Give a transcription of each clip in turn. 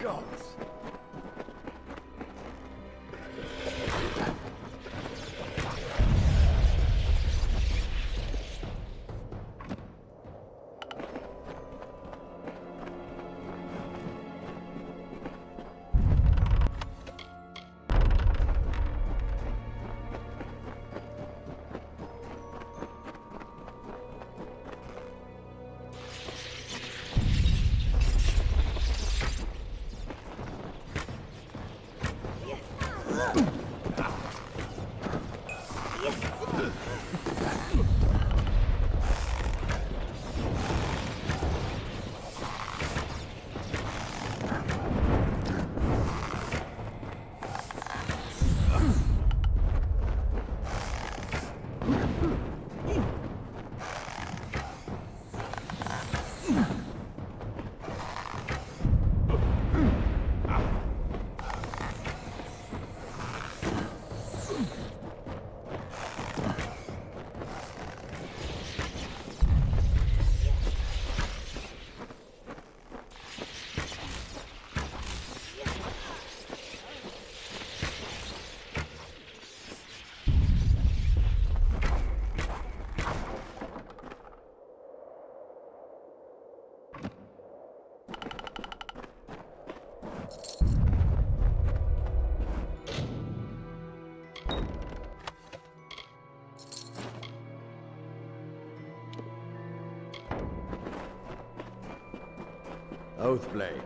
gods. Oathblade.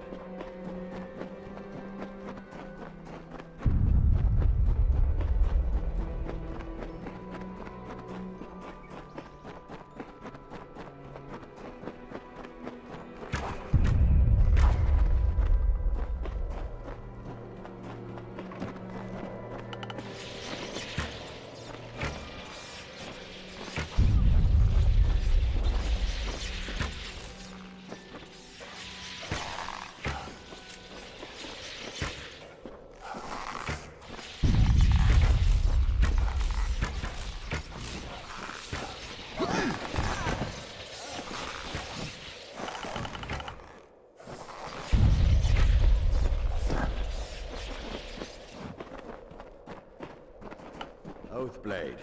Oathblade.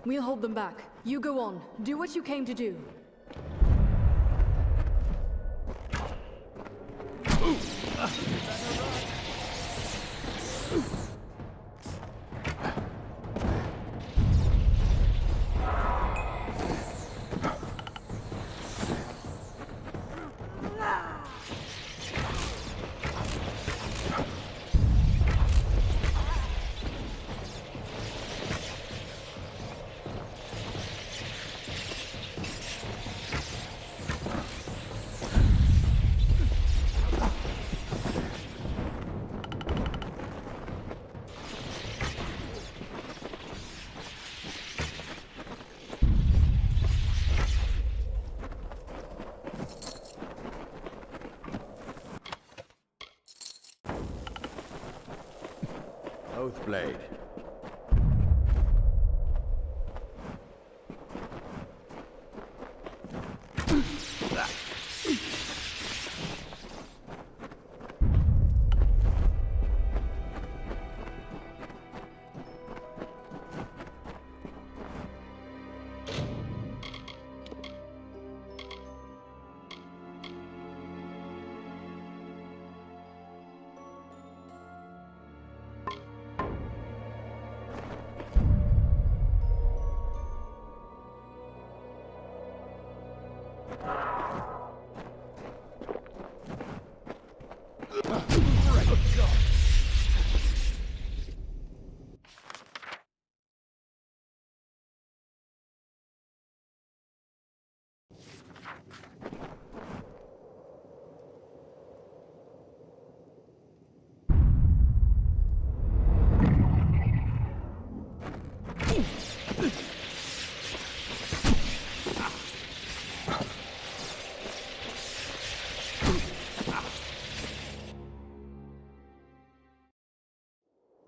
We'll hold them back. You go on. Do what you came to do. Oath blade.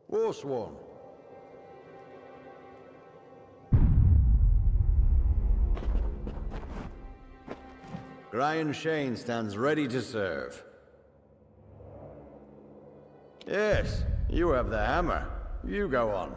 Forsworn. Brian Shane stands ready to serve. Yes, you have the hammer. You go on.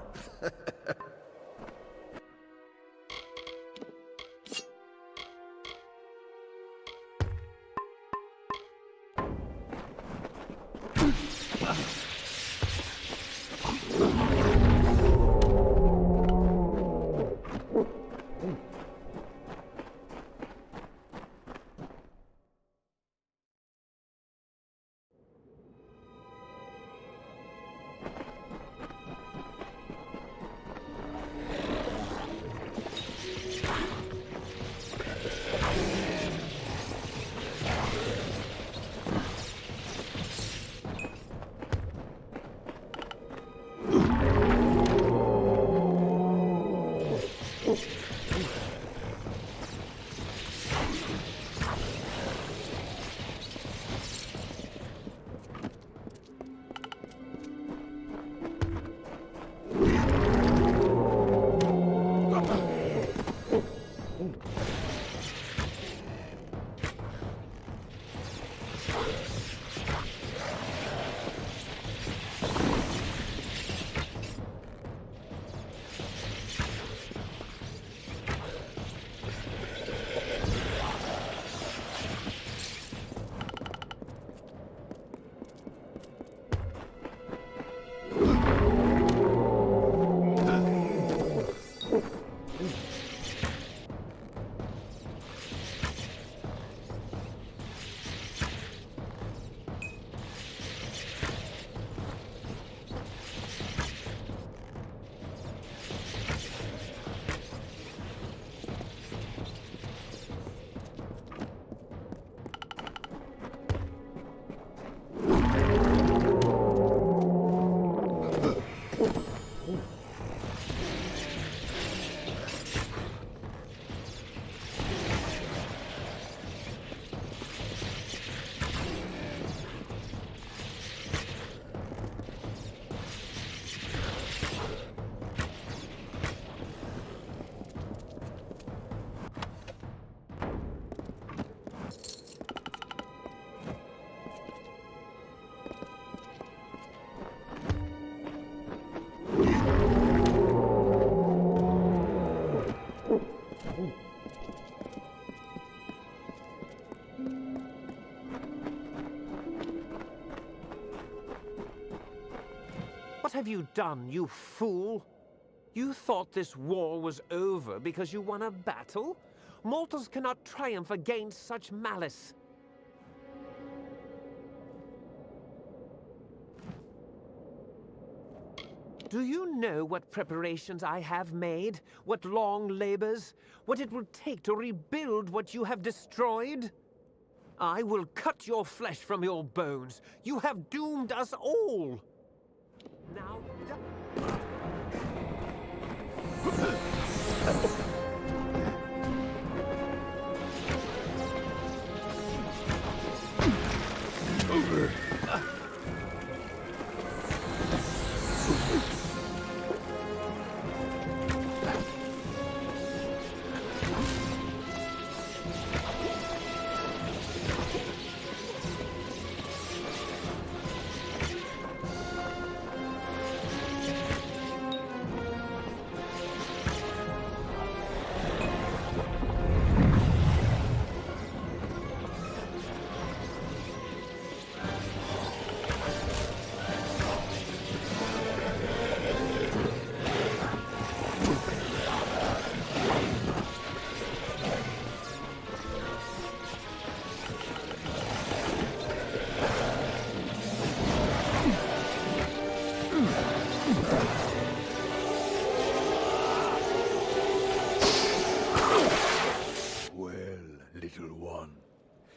What have you done, you fool? You thought this war was over because you won a battle? Mortals cannot triumph against such malice. Do you know what preparations I have made? What long labors? What it will take to rebuild what you have destroyed? I will cut your flesh from your bones. You have doomed us all. Now...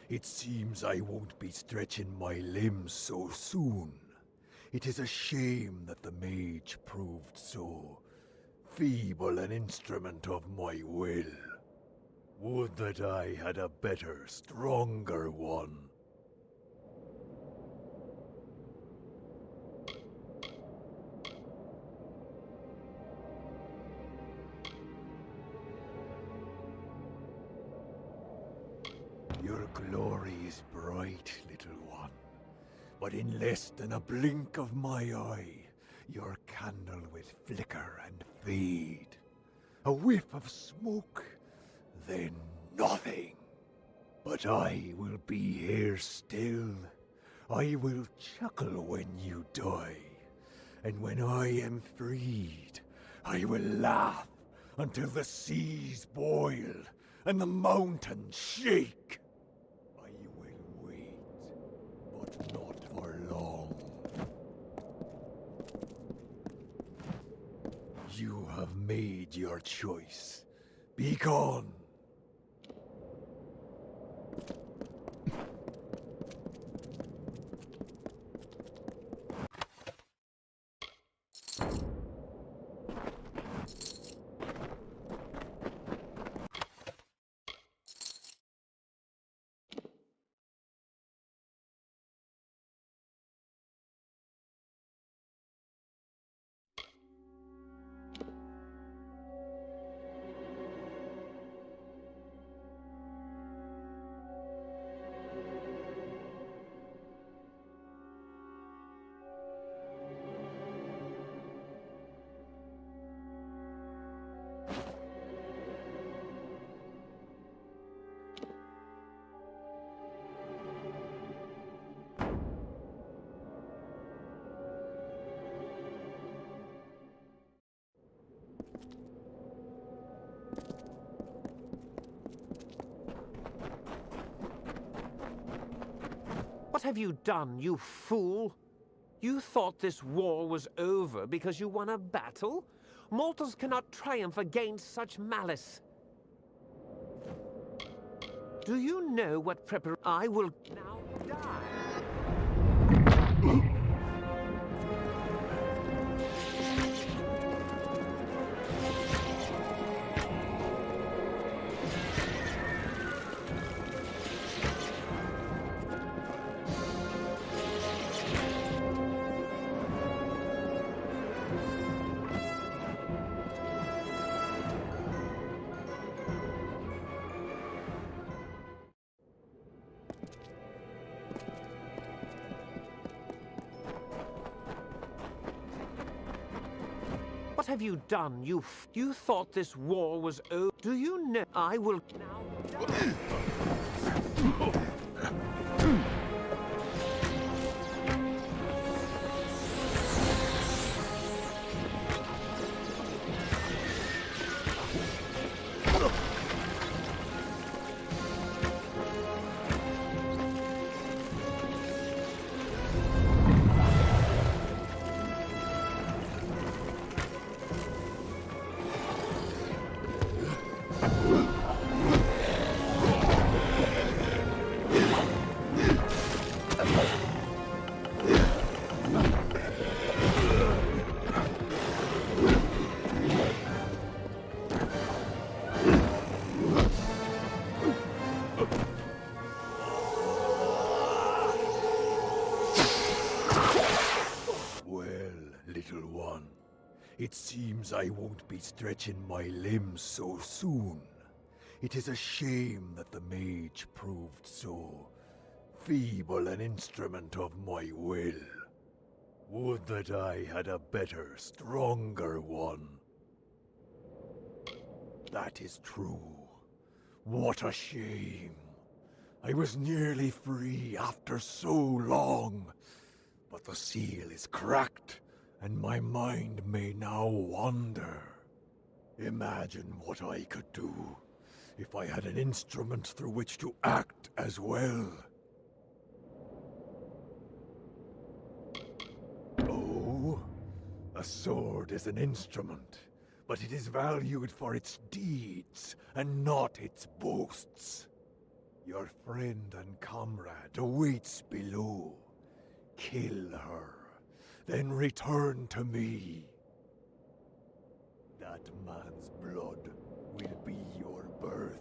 It seems I won't be stretching my limbs so soon. It is a shame that the mage proved so feeble an instrument of my will. Would that I had a better, stronger one. Your glory is bright, little one, but in less than a blink of my eye, your candle will flicker and fade. A whiff of smoke, then nothing. But I will be here still. I will chuckle when you die, and when I am freed, I will laugh until the seas boil and the mountains shake. But not for long. You have made your choice. Be gone. What have you done, you fool? You thought this war was over because you won a battle? Mortals cannot triumph against such malice. Do you know what I will now die? What have you done? You thought this war was over. Do you know I will now die? It seems I won't be stretching my limbs so soon. It is a shame that the mage proved so feeble an instrument of my will. Would that I had a better, stronger one. That is true. What a shame. I was nearly free after so long, but the seal is cracked, and my mind may now wander. Imagine what I could do if I had an instrument through which to act as well. Oh, a sword is an instrument, but it is valued for its deeds and not its boasts. Your friend and comrade awaits below. Kill her. Then return to me. That man's blood will be your birth.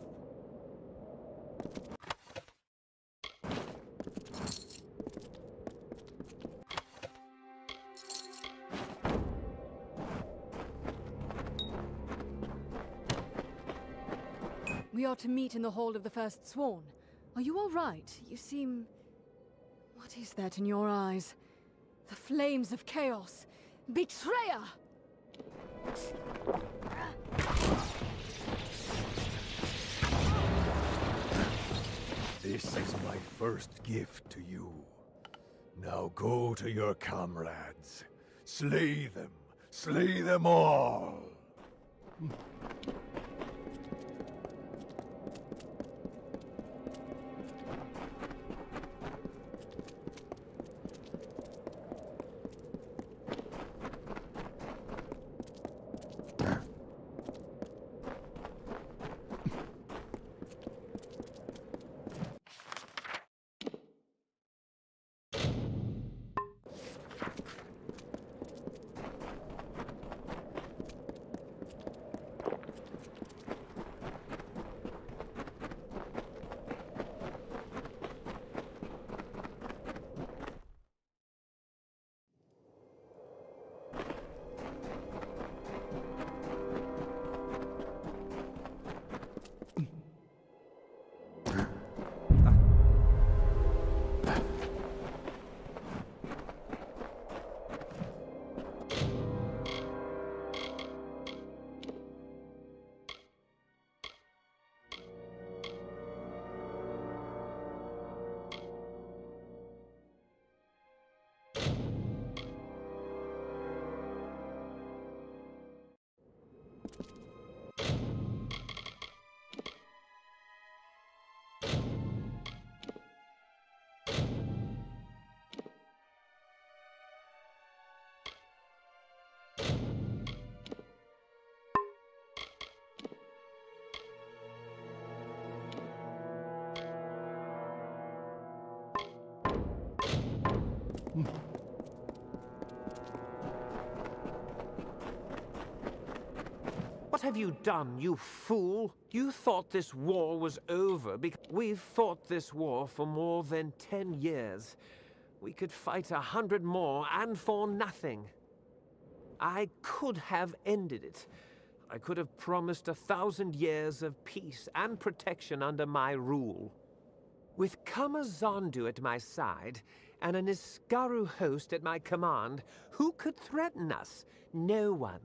We are to meet in the Hall of the First Sworn. Are you all right? You seem... What is that in your eyes? The flames of chaos! Betrayer! This is my first gift to you. Now go to your comrades. Slay them all! What have you done, you fool? You thought this war was over because we've fought this war for more than 10 years. We could fight 100 more, and for nothing. I could have ended it. I could have promised 1,000 years of peace and protection under my rule. With Kamazandu at my side, and an Iskaru host at my command, who could threaten us? No one.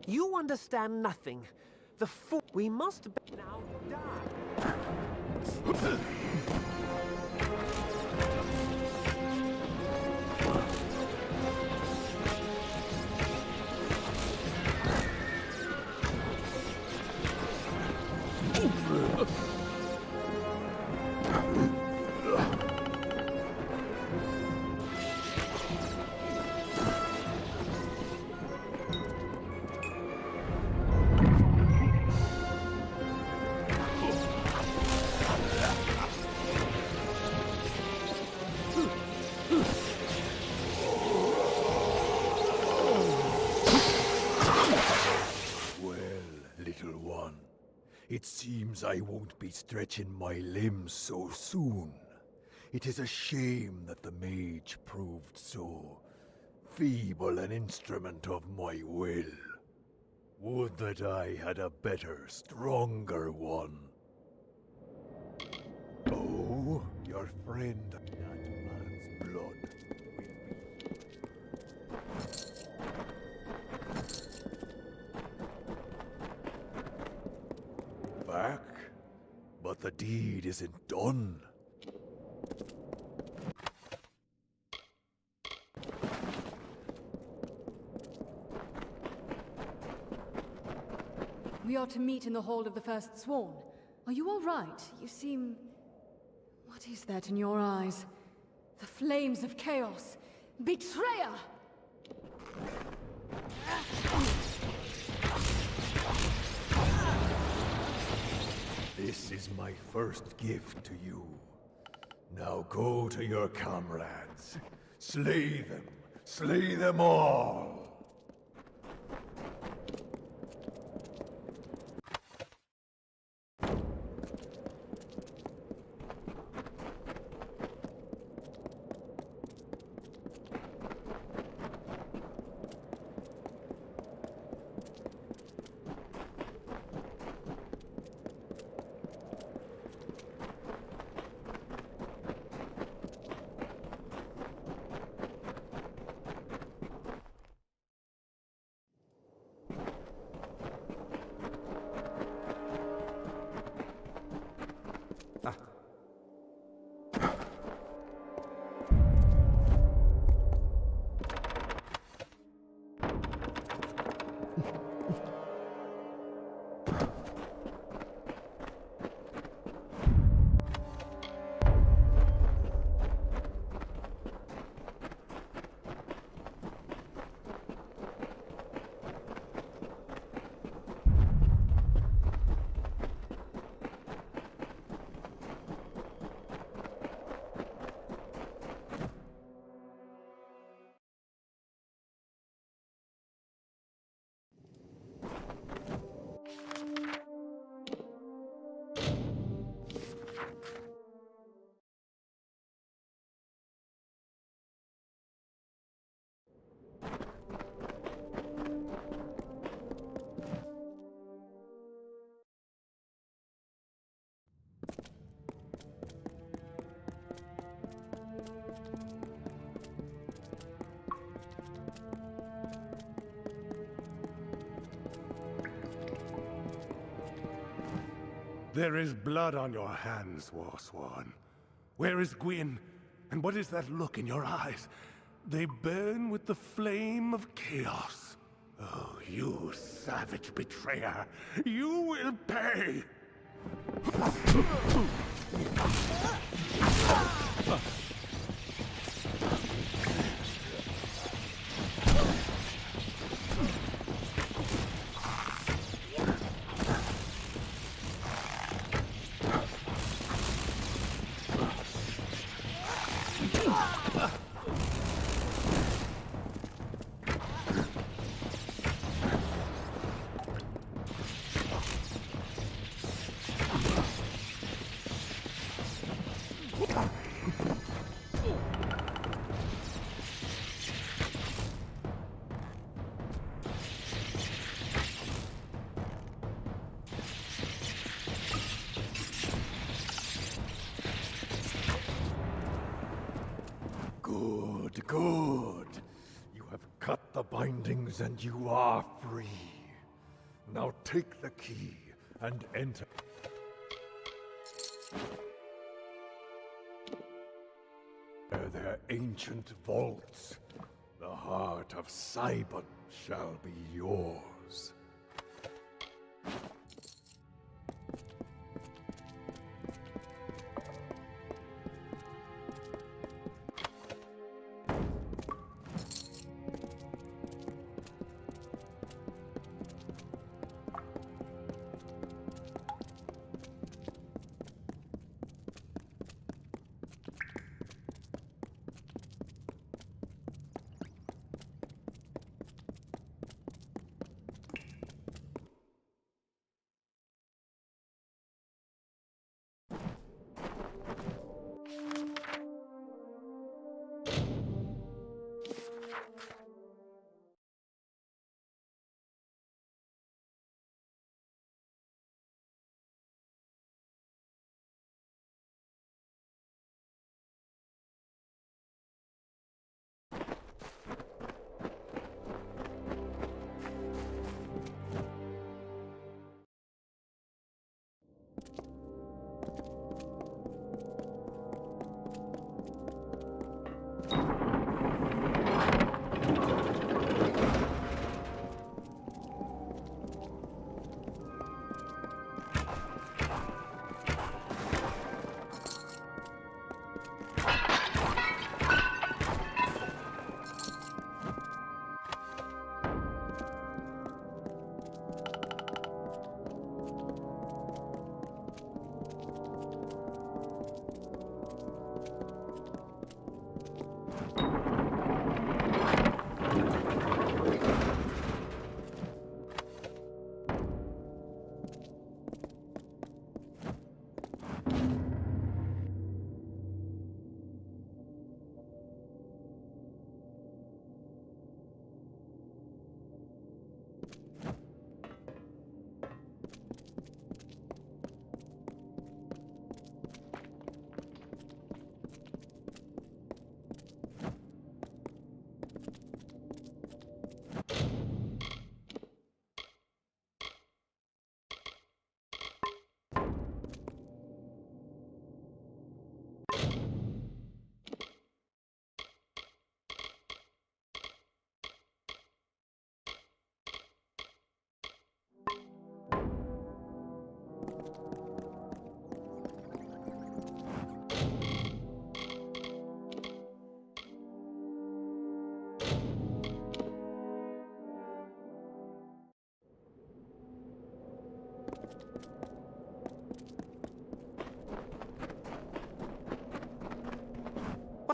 You understand nothing. The fool. We must now die. It seems I won't be stretching my limbs so soon. It is a shame that the mage proved so feeble an instrument of my will. Would that I had a better, stronger one. Oh, your friend, that man's blood will be back, but the deed isn't done. We are to meet in the hall of the first sworn. Are you all right? You seem... What is that in your eyes? The flames of chaos! Betrayer! This is my first gift to you. Now go to your comrades. Slay them all! There is blood on your hands, Warsworn. Where is Gwyn? And what is that look in your eyes? They burn with the flame of chaos. Oh, you savage betrayer! You will pay! Good. You have cut the bindings and you are free. Now take the key and enter. Their ancient vaults. The heart of Cybon shall be yours.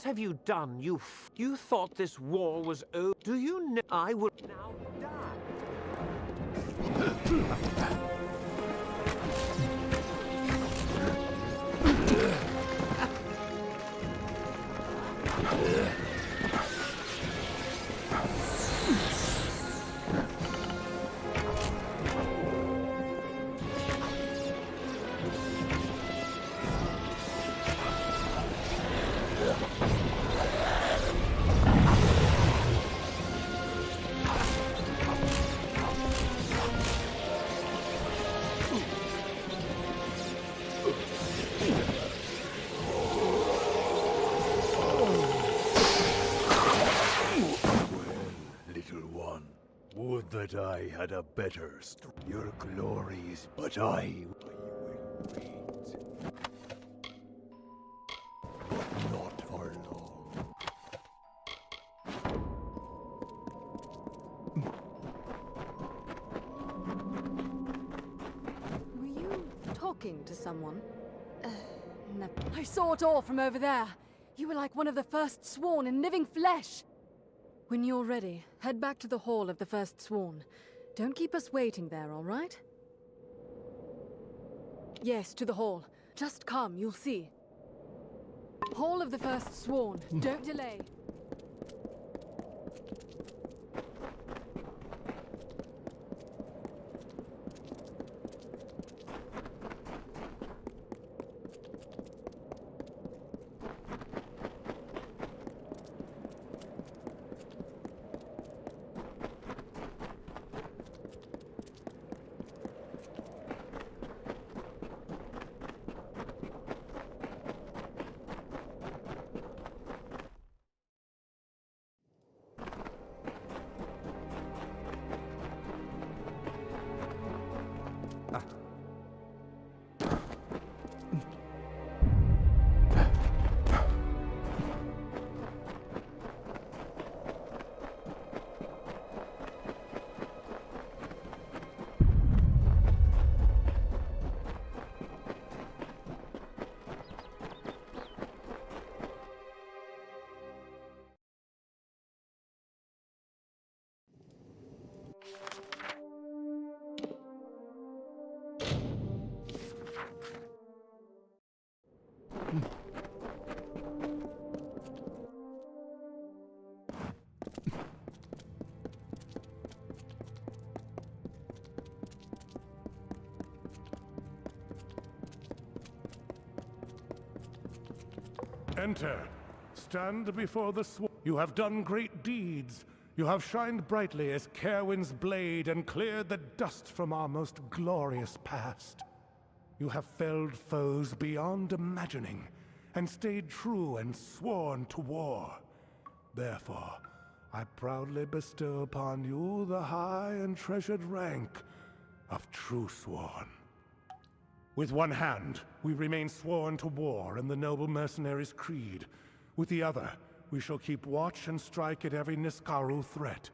What have you done? You thought this war was over. Do you know I will now die? Would that I had a better Your glory is but I will wait. But not for long. Were you talking to someone? No. I saw it all from over there. You were like one of the first sworn in living flesh. When you're ready, head back to the Hall of the First Sworn. Don't keep us waiting there, all right? Yes, to the Hall. Just come, you'll see. Hall of the First Sworn. Don't delay. Enter. Stand before the sworn. You have done great deeds. You have shined brightly as Caerwyn's blade and cleared the dust from our most glorious past. You have felled foes beyond imagining, and stayed true and sworn to war. Therefore, I proudly bestow upon you the high and treasured rank of True Sworn. With one hand, we remain sworn to war in the noble mercenary's creed. With the other, we shall keep watch and strike at every Niskaru threat.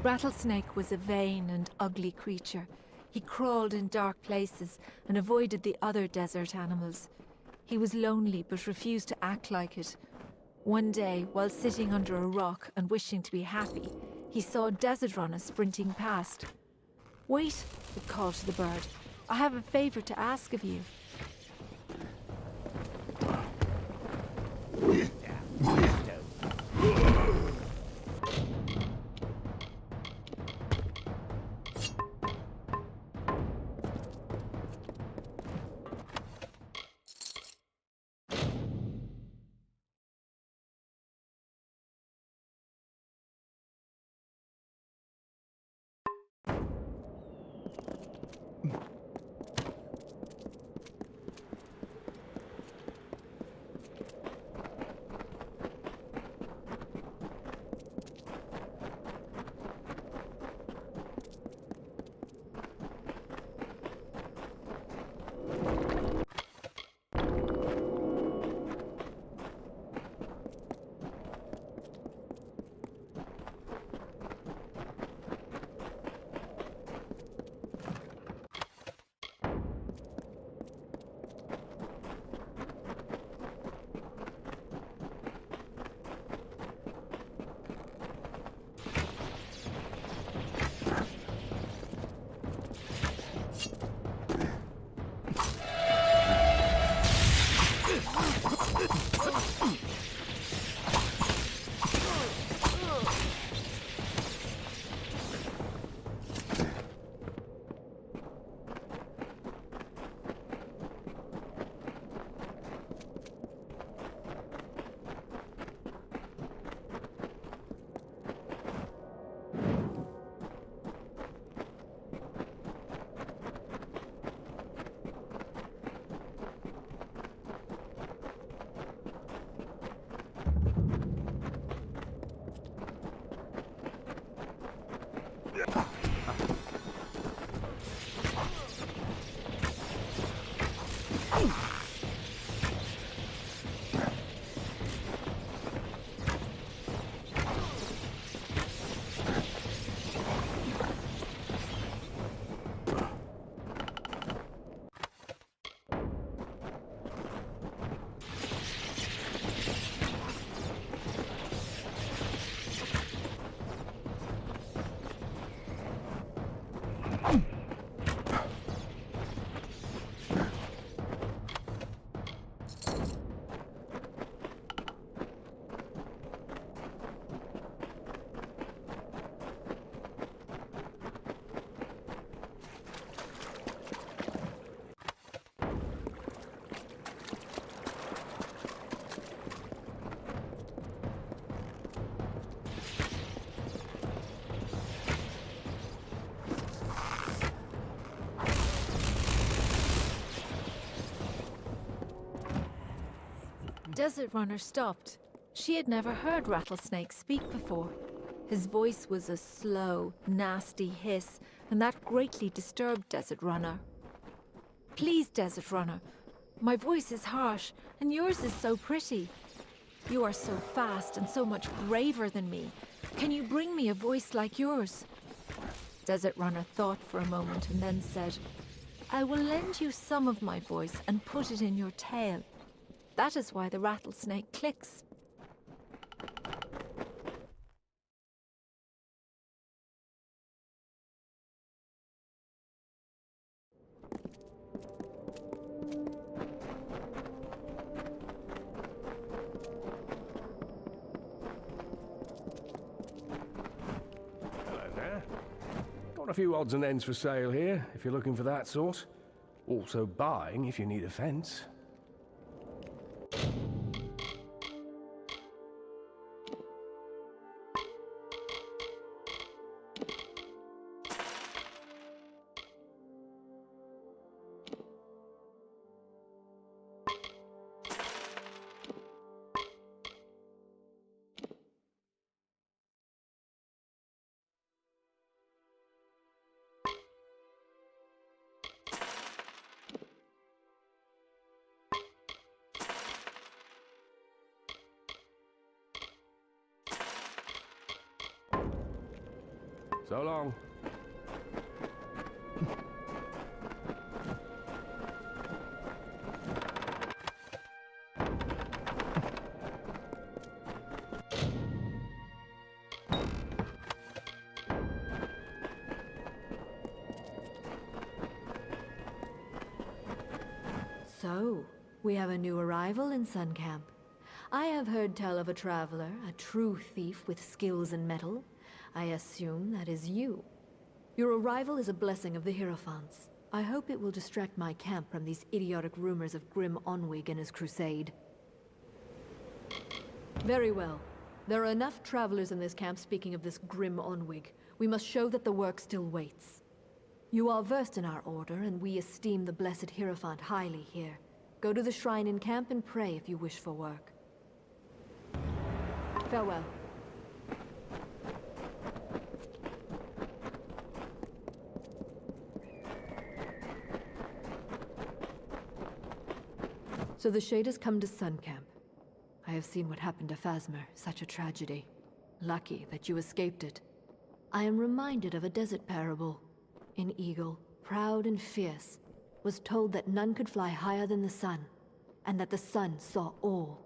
Rattlesnake was a vain and ugly creature. He crawled in dark places and avoided the other desert animals. He was lonely but refused to act like it. One day, while sitting under a rock and wishing to be happy, he saw a desert runner sprinting past. "Wait," it called to the bird. "I have a favor to ask of you." Desert Runner stopped. She had never heard Rattlesnake speak before. His voice was a slow, nasty hiss, and that greatly disturbed Desert Runner. "Please, Desert Runner, my voice is harsh, and yours is so pretty. You are so fast and so much braver than me. Can you bring me a voice like yours?" Desert Runner thought for a moment and then said, "I will lend you some of my voice and put it in your tail. That is why the rattlesnake clicks." Hello there. Got a few odds and ends for sale here, if you're looking for that sort. Also buying if you need a fence. So long. So, we have a new arrival in Sun Camp. I have heard tell of a traveler, a true thief with skills in metal. I assume that is you. Your arrival is a blessing of the Hierophants. I hope it will distract my camp from these idiotic rumors of Grim Onwig and his crusade. Very well. There are enough travelers in this camp speaking of this Grim Onwig. We must show that the work still waits. You are versed in our order, and we esteem the blessed Hierophant highly here. Go to the shrine in camp and pray if you wish for work. Farewell. So the Shade has come to Sun Camp. I have seen what happened to Phasmer, such a tragedy. Lucky that you escaped it. I am reminded of a desert parable. An eagle, proud and fierce, was told that none could fly higher than the sun, and that the sun saw all.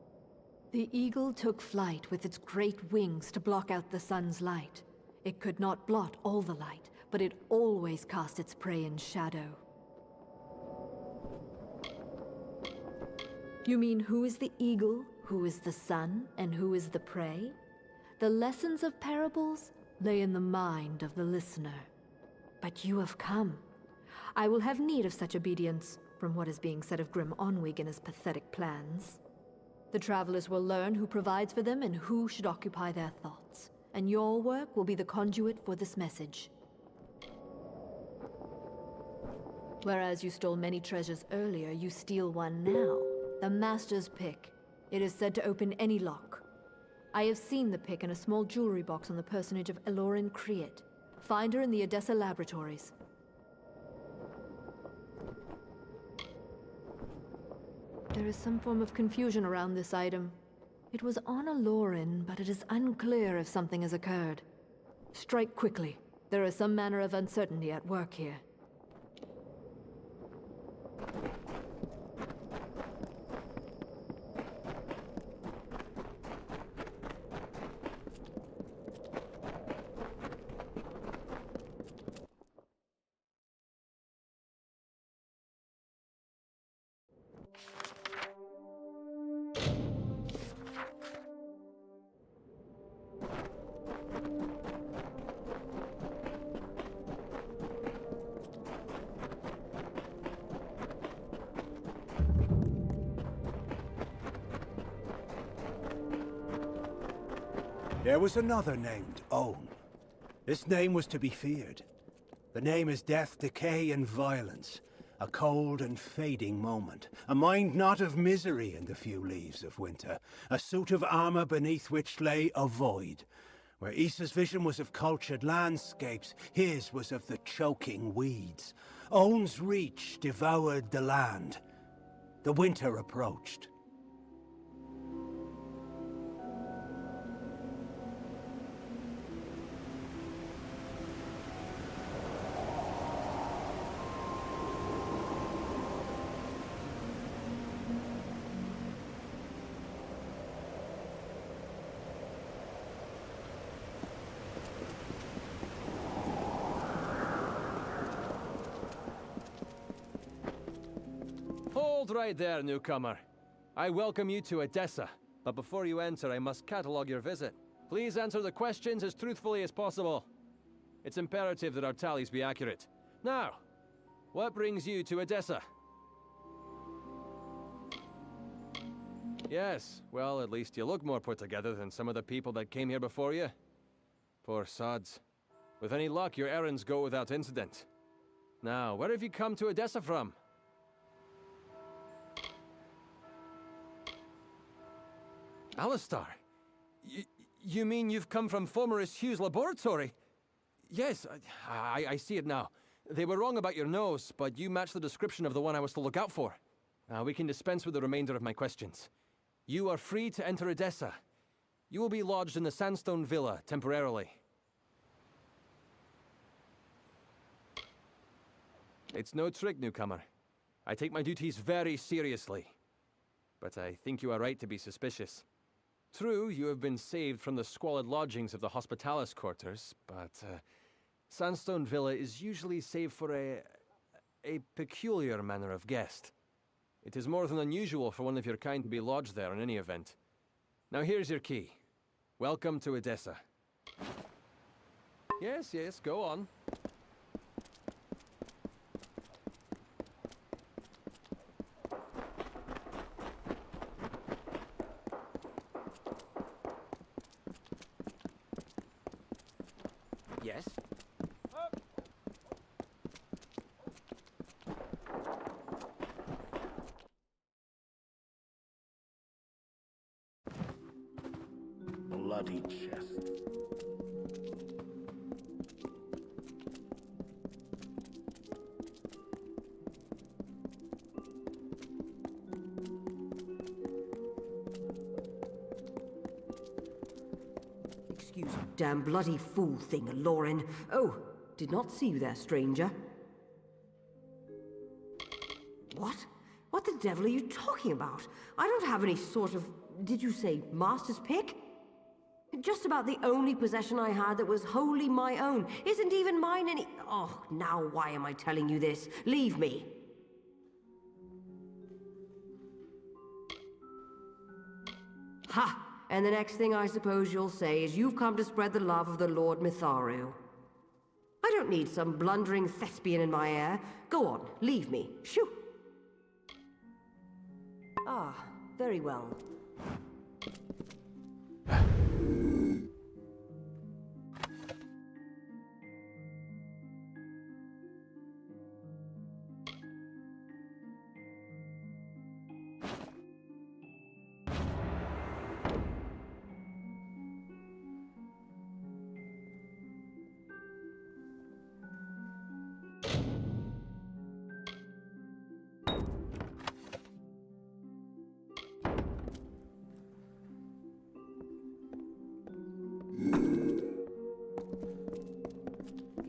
The eagle took flight with its great wings to block out the sun's light. It could not blot all the light, but it always cast its prey in shadow. You mean who is the eagle, who is the sun, and who is the prey? The lessons of parables lay in the mind of the listener. But you have come. I will have need of such obedience, from what is being said of Grim Onwig and his pathetic plans. The travelers will learn who provides for them and who should occupy their thoughts. And your work will be the conduit for this message. Whereas you stole many treasures earlier, you steal one now. The Master's Pick. It is said to open any lock. I have seen the pick in a small jewelry box on the personage of Elorin Kriet. Find her in the Odessa laboratories. There is some form of confusion around this item. It was on Elorin, but it is unclear if something has occurred. Strike quickly. There is some manner of uncertainty at work here. There was another named Own. This name was to be feared. The name is death, decay, and violence. A cold and fading moment. A mind not of misery in the few leaves of winter. A suit of armor beneath which lay a void. Where Issa's vision was of cultured landscapes, his was of the choking weeds. Own's reach devoured the land. The winter approached. Hold right there, newcomer. I welcome you to Odessa, but before you enter, I must catalogue your visit. Please answer the questions as truthfully as possible. It's imperative that our tallies be accurate. Now, what brings you to Odessa? Yes, well, at least you look more put together than some of the people that came here before you. Poor sods. With any luck, your errands go without incident. Now, where have you come to Odessa from? Alistar? You mean you've come from Fomerus Hugh's laboratory? Yes, I see it now. They were wrong about your nose, but you match the description of the one I was to look out for. We can dispense with the remainder of my questions. You are free to enter Odessa. You will be lodged in the Sandstone Villa, temporarily. It's no trick, newcomer. I take my duties very seriously. But I think you are right to be suspicious. True, you have been saved from the squalid lodgings of the Hospitalis quarters, but Sandstone Villa is usually saved for a peculiar manner of guest. It is more than unusual for one of your kind to be lodged there in any event. Now here's your key. Welcome to Edessa. Yes, yes, go on. Yes? Bloody chest. Excuse me, damn bloody fool thing, Lauren. Oh, did not see you there, stranger. What? What the devil are you talking about? I don't have any sort of, did you say, master's pick? Just about the only possession I had that was wholly my own. Isn't even mine any... Oh, now why am I telling you this? Leave me. Ha! And the next thing I suppose you'll say is you've come to spread the love of the Lord Mitharu. I don't need some blundering thespian in my ear. Go on, leave me. Shoo! Ah, very well.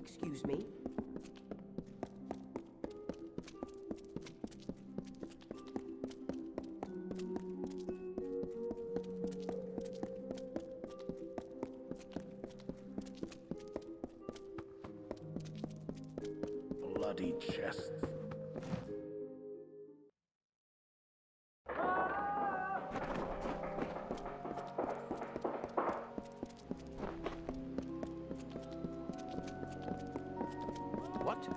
Excuse me. Bloody chest. What?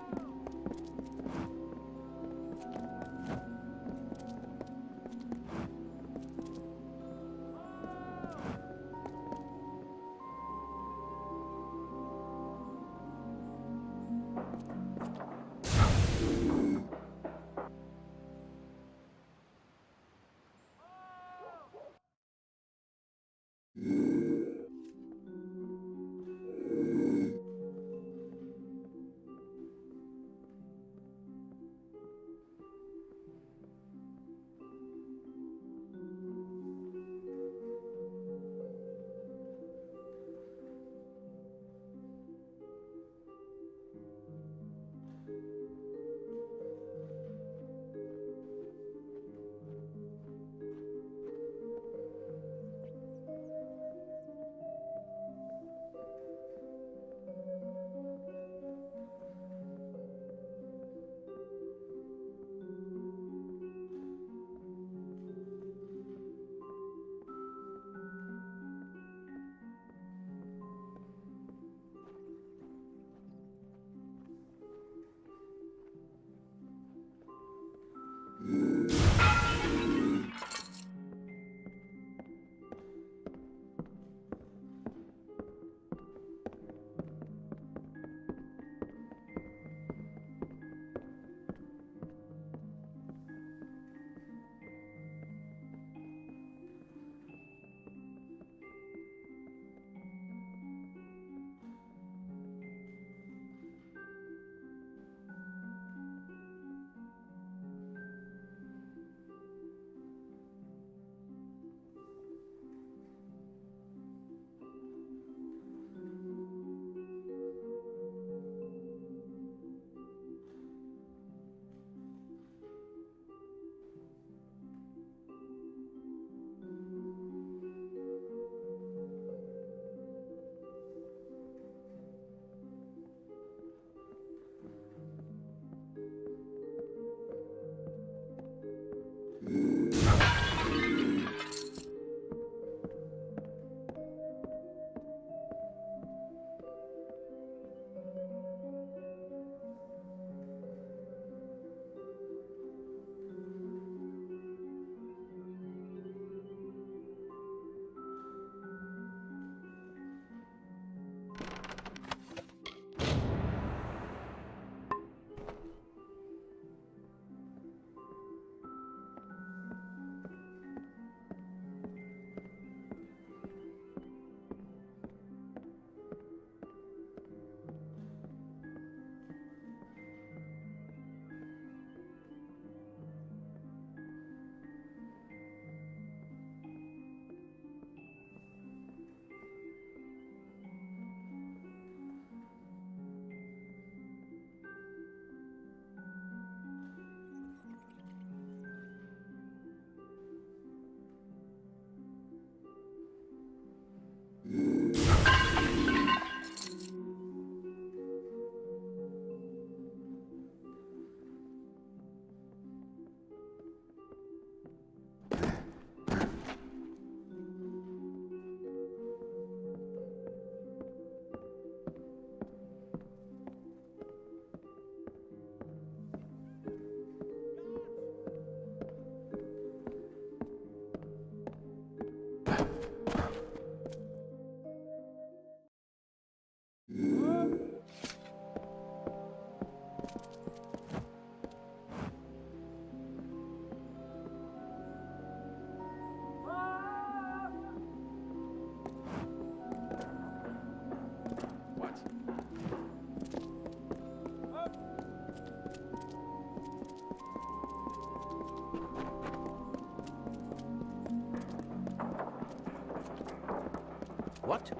What?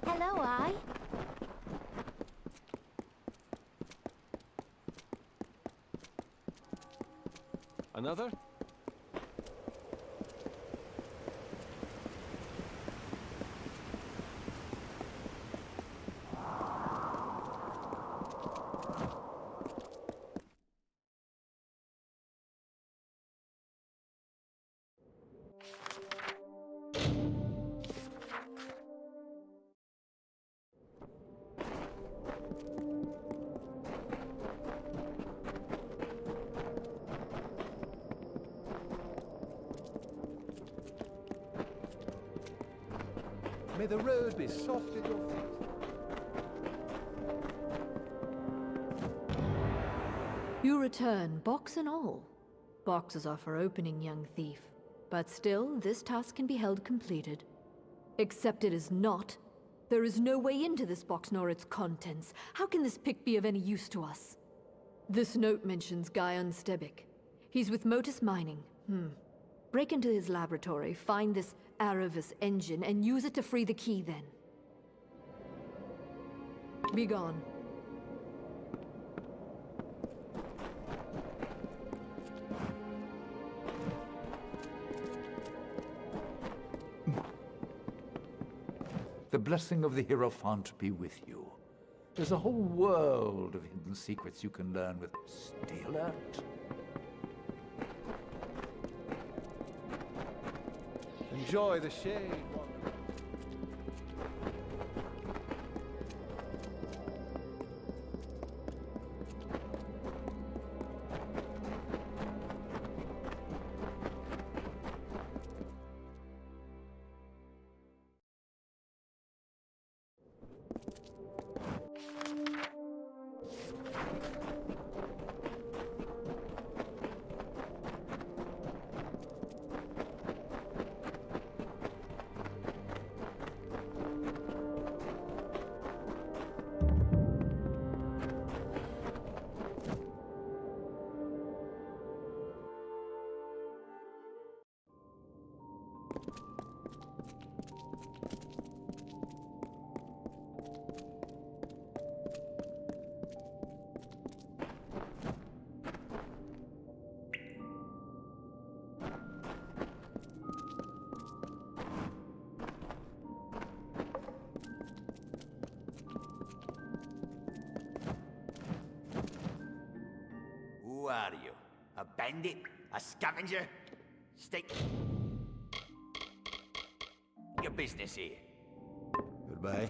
Hello, I. Another? May the road be soft at your feet. You return, box and all. Boxes are for opening, young thief. But still, this task can be held completed. Except it is not. There is no way into this box nor its contents. How can this pick be of any use to us? This note mentions Guyon Stebic. He's with Motus Mining. Break into his laboratory, find this Aravis engine, and use it to free the key then. Be gone. The blessing of the Hierophant be with you. There's a whole world of hidden secrets you can learn with... Stay alert. Enjoy the shade. Who are you? A bandit? A scavenger? State your business here. Goodbye.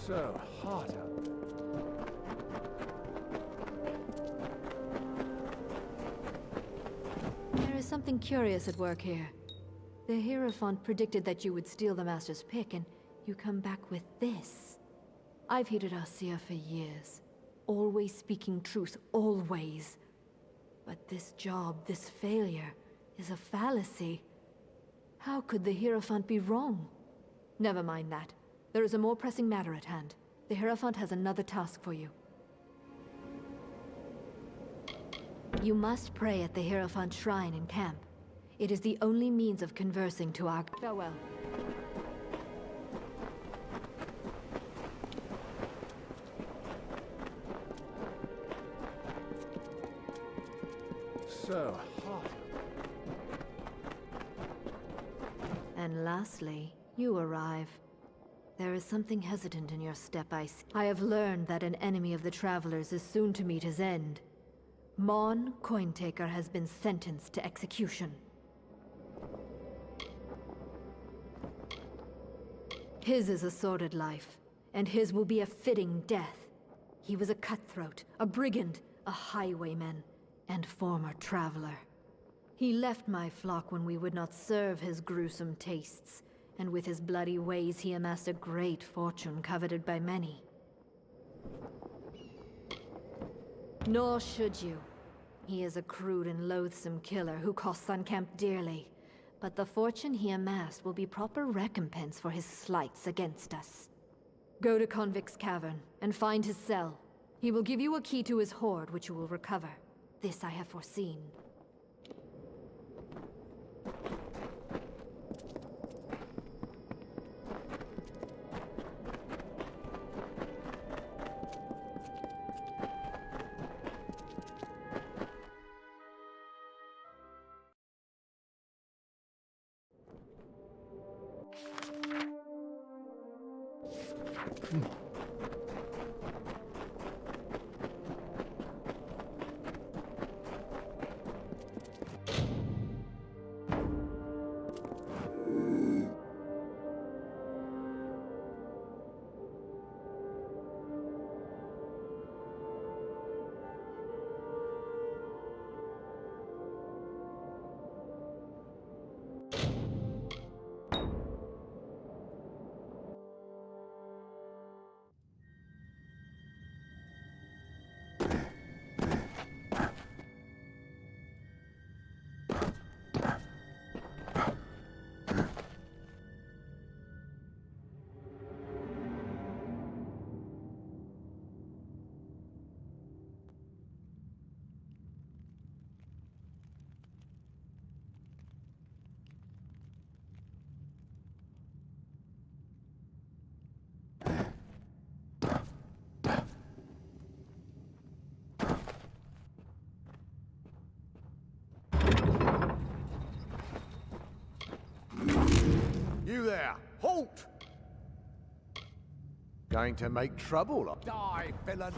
So hot out there. There is something curious at work here. The Hierophant predicted that you would steal the Master's pick, and you come back with this. I've hated Arcia for years. Always speaking truth, always. But this job, this failure, is a fallacy. How could the Hierophant be wrong? Never mind that. There is a more pressing matter at hand. The Hierophant has another task for you. You must pray at the Hierophant shrine in camp. It is the only means of conversing to our... Farewell. So hot. And lastly, you arrive. There is something hesitant in your step, I see. I have learned that an enemy of the Travelers is soon to meet his end. Mon Cointaker has been sentenced to execution. His is a sordid life, and his will be a fitting death. He was a cutthroat, a brigand, a highwayman, and former traveler. He left my flock when we would not serve his gruesome tastes, and with his bloody ways he amassed a great fortune coveted by many. Nor should you. He is a crude and loathsome killer who cost Sun Camp dearly. But the fortune he amassed will be proper recompense for his slights against us. Go to Convict's Cavern and find his cell. He will give you a key to his hoard, which you will recover. This I have foreseen. You there! Halt! Going to make trouble? Die, villain!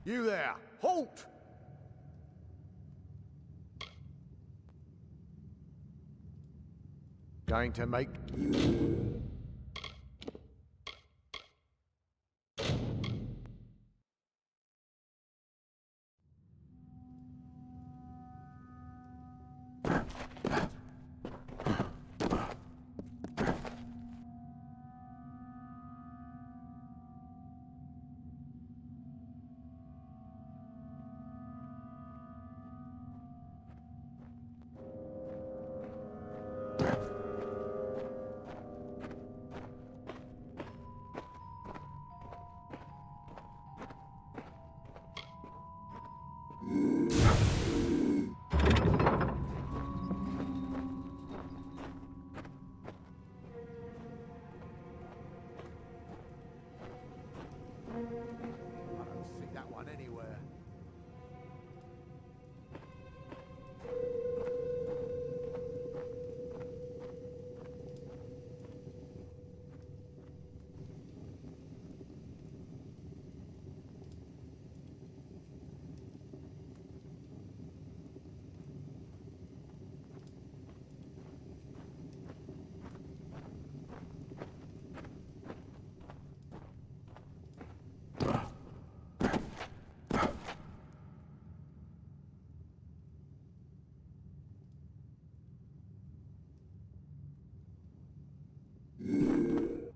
You there! Halt! Going to make...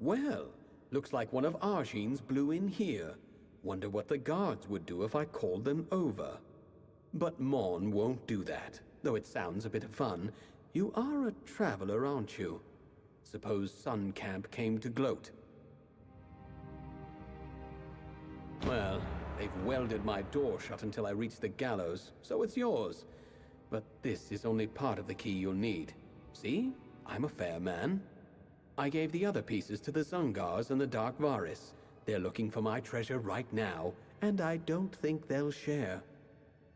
Well, looks like one of Arjean's blew in here. Wonder what the guards would do if I called them over. But Mon won't do that, though it sounds a bit of fun. You are a traveler, aren't you? Suppose Sun Camp came to gloat. Well, they've welded my door shut until I reach the gallows, so it's yours. But this is only part of the key you'll need. See? I'm a fair man. I gave the other pieces to the Zungars and the Dark Varis. They're looking for my treasure right now, and I don't think they'll share.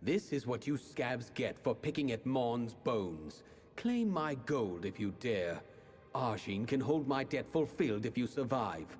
This is what you scabs get for picking at Mon's bones. Claim my gold if you dare. Arjean can hold my debt fulfilled if you survive.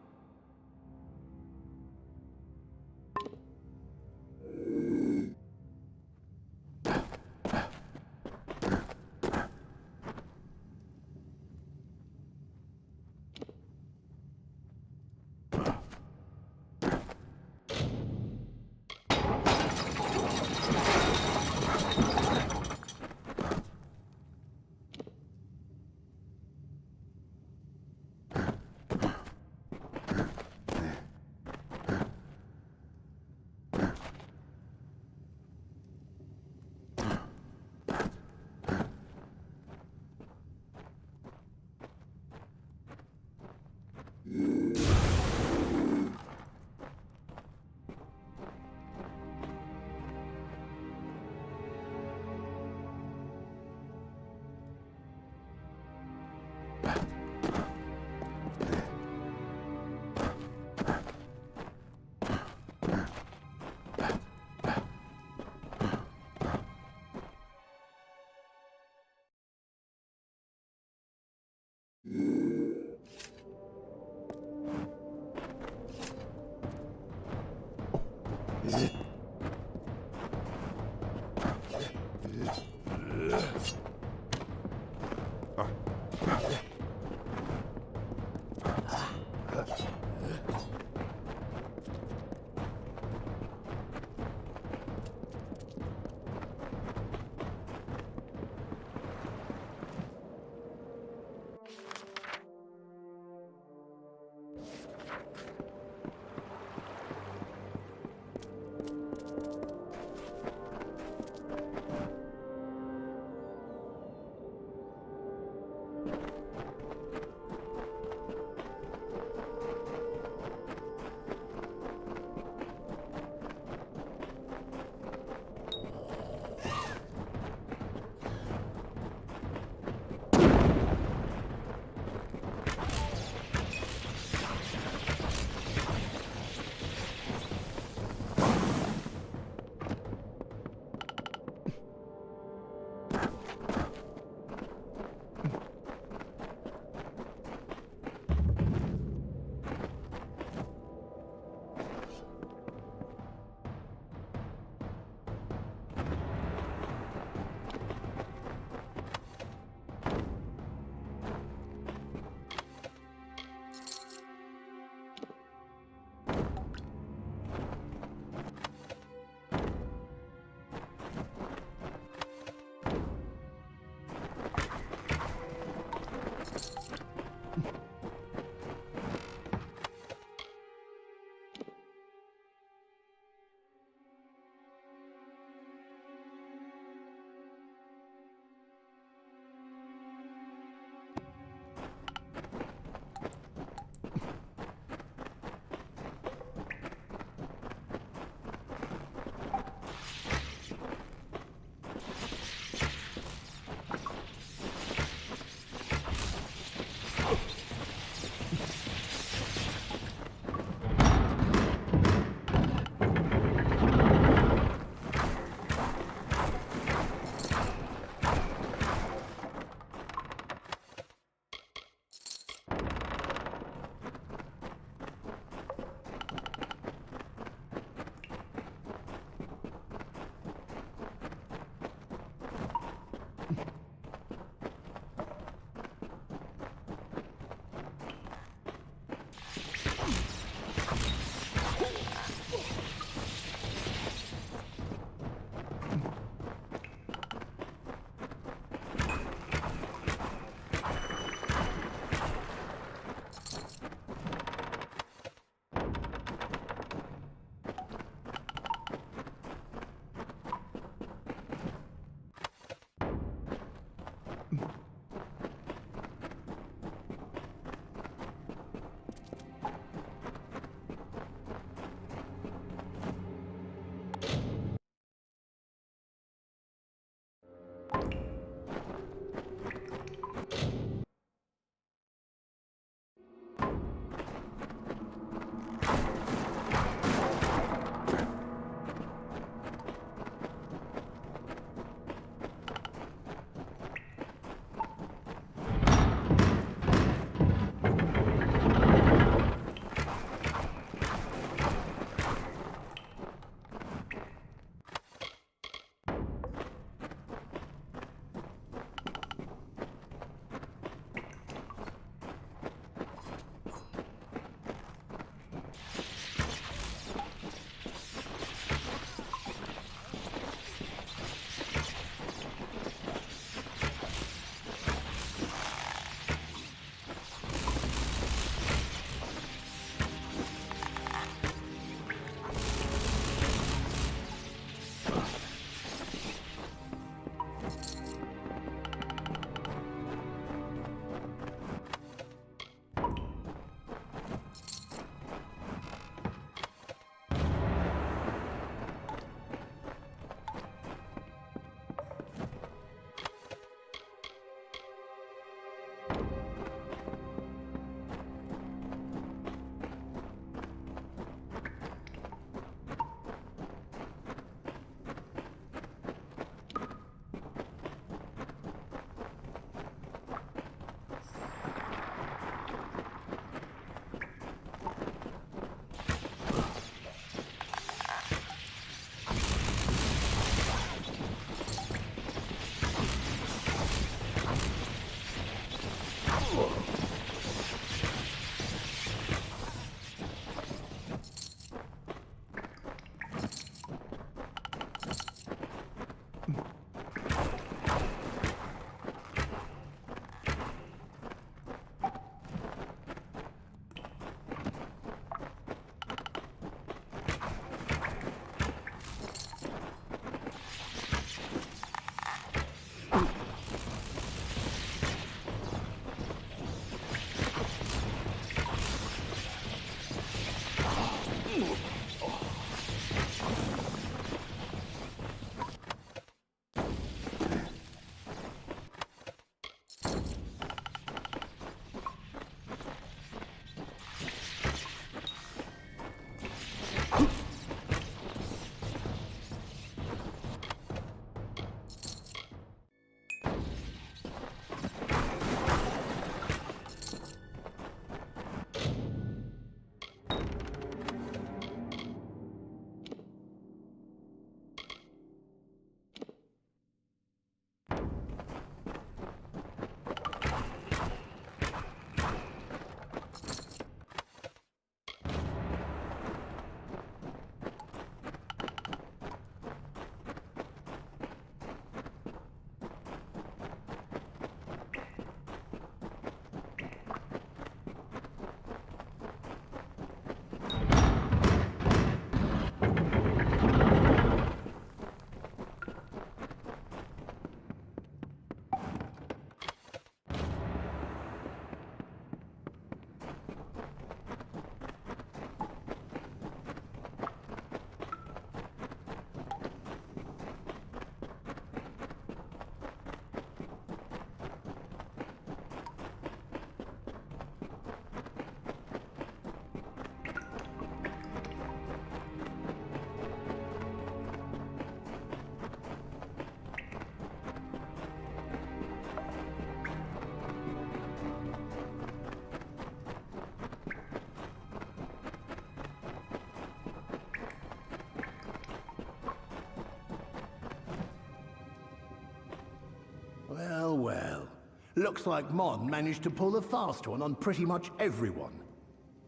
looks like Mon managed to pull a fast one on pretty much everyone.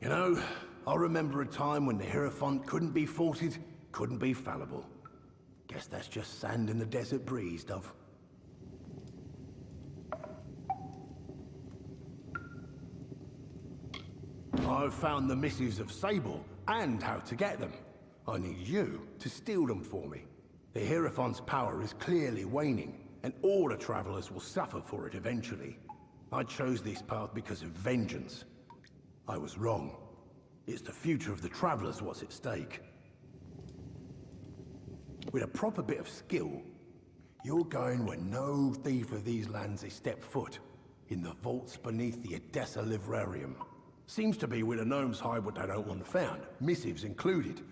You know, I remember a time when the Hierophant couldn't be faulted, couldn't be fallible. Guess that's just sand in the desert breeze, Dove. I've found the missives of Sable, and how to get them. I need you to steal them for me. The Hierophant's power is clearly waning, and all the travelers will suffer for it eventually. I chose this path because of vengeance. I was wrong. It's the future of the travelers what's at stake. With a proper bit of skill, you're going where no thief of these lands has stepped foot. In the vaults beneath the Odessa Livrarium. Seems to be where the gnomes hide what they don't want found, missives included.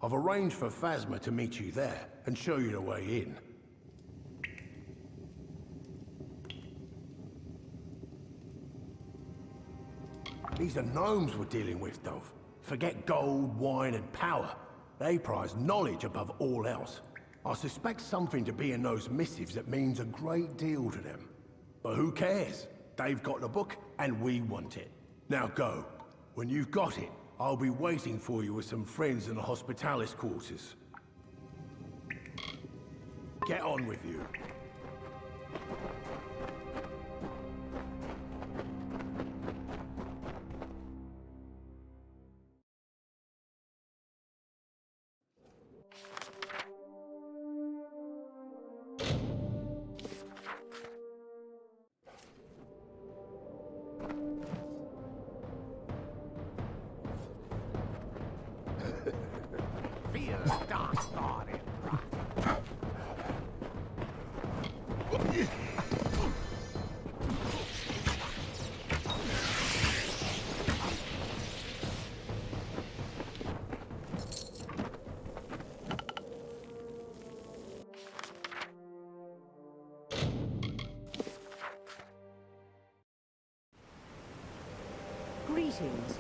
I've arranged for Phasma to meet you there, and show you the way in. These are gnomes we're dealing with, Dove. Forget gold, wine, and power. They prize knowledge above all else. I suspect something to be in those missives that means a great deal to them. But who cares? They've got the book, and we want it. Now go. When you've got it, I'll be waiting for you with some friends in the hospitalis quarters. Get on with you. Greetings.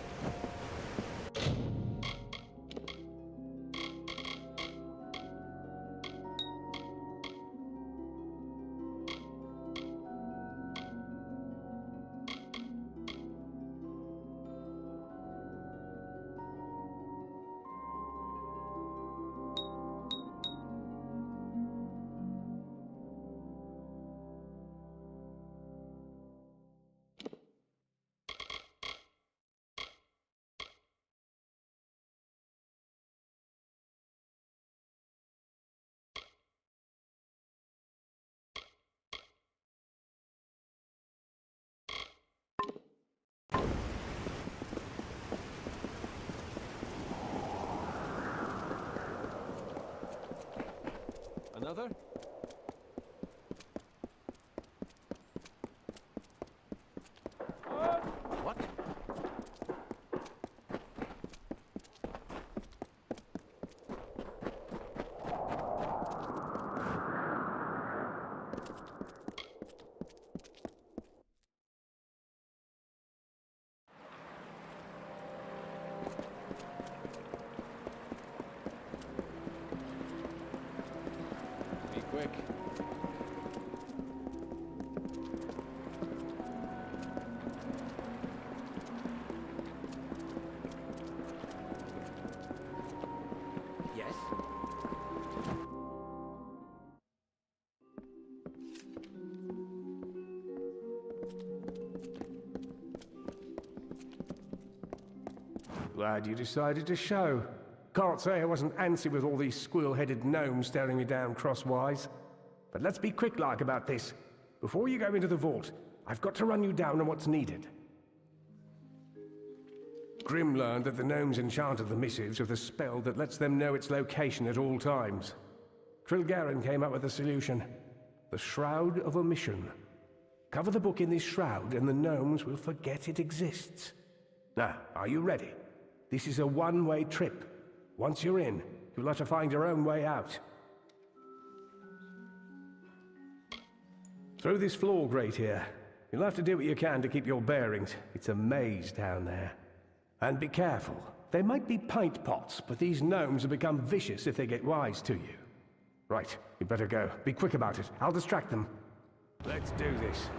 Another? What? Be quick. Yes? Glad you decided to show. Can't say I wasn't antsy with all these squirrel-headed gnomes staring me down crosswise. But let's be quick-like about this. Before you go into the vault, I've got to run you down on what's needed. Grim learned that the gnomes enchanted the missives with a spell that lets them know its location at all times. Trilgaren came up with a solution. The Shroud of Omission. Cover the book in this shroud and the gnomes will forget it exists. Now, are you ready? This is a one-way trip. Once you're in, you'll have to find your own way out. Through this floor grate here. You'll have to do what you can to keep your bearings. It's a maze down there. And be careful. There might be pint pots, but these gnomes will become vicious if they get wise to you. Right, you better go. Be quick about it. I'll distract them. Let's do this.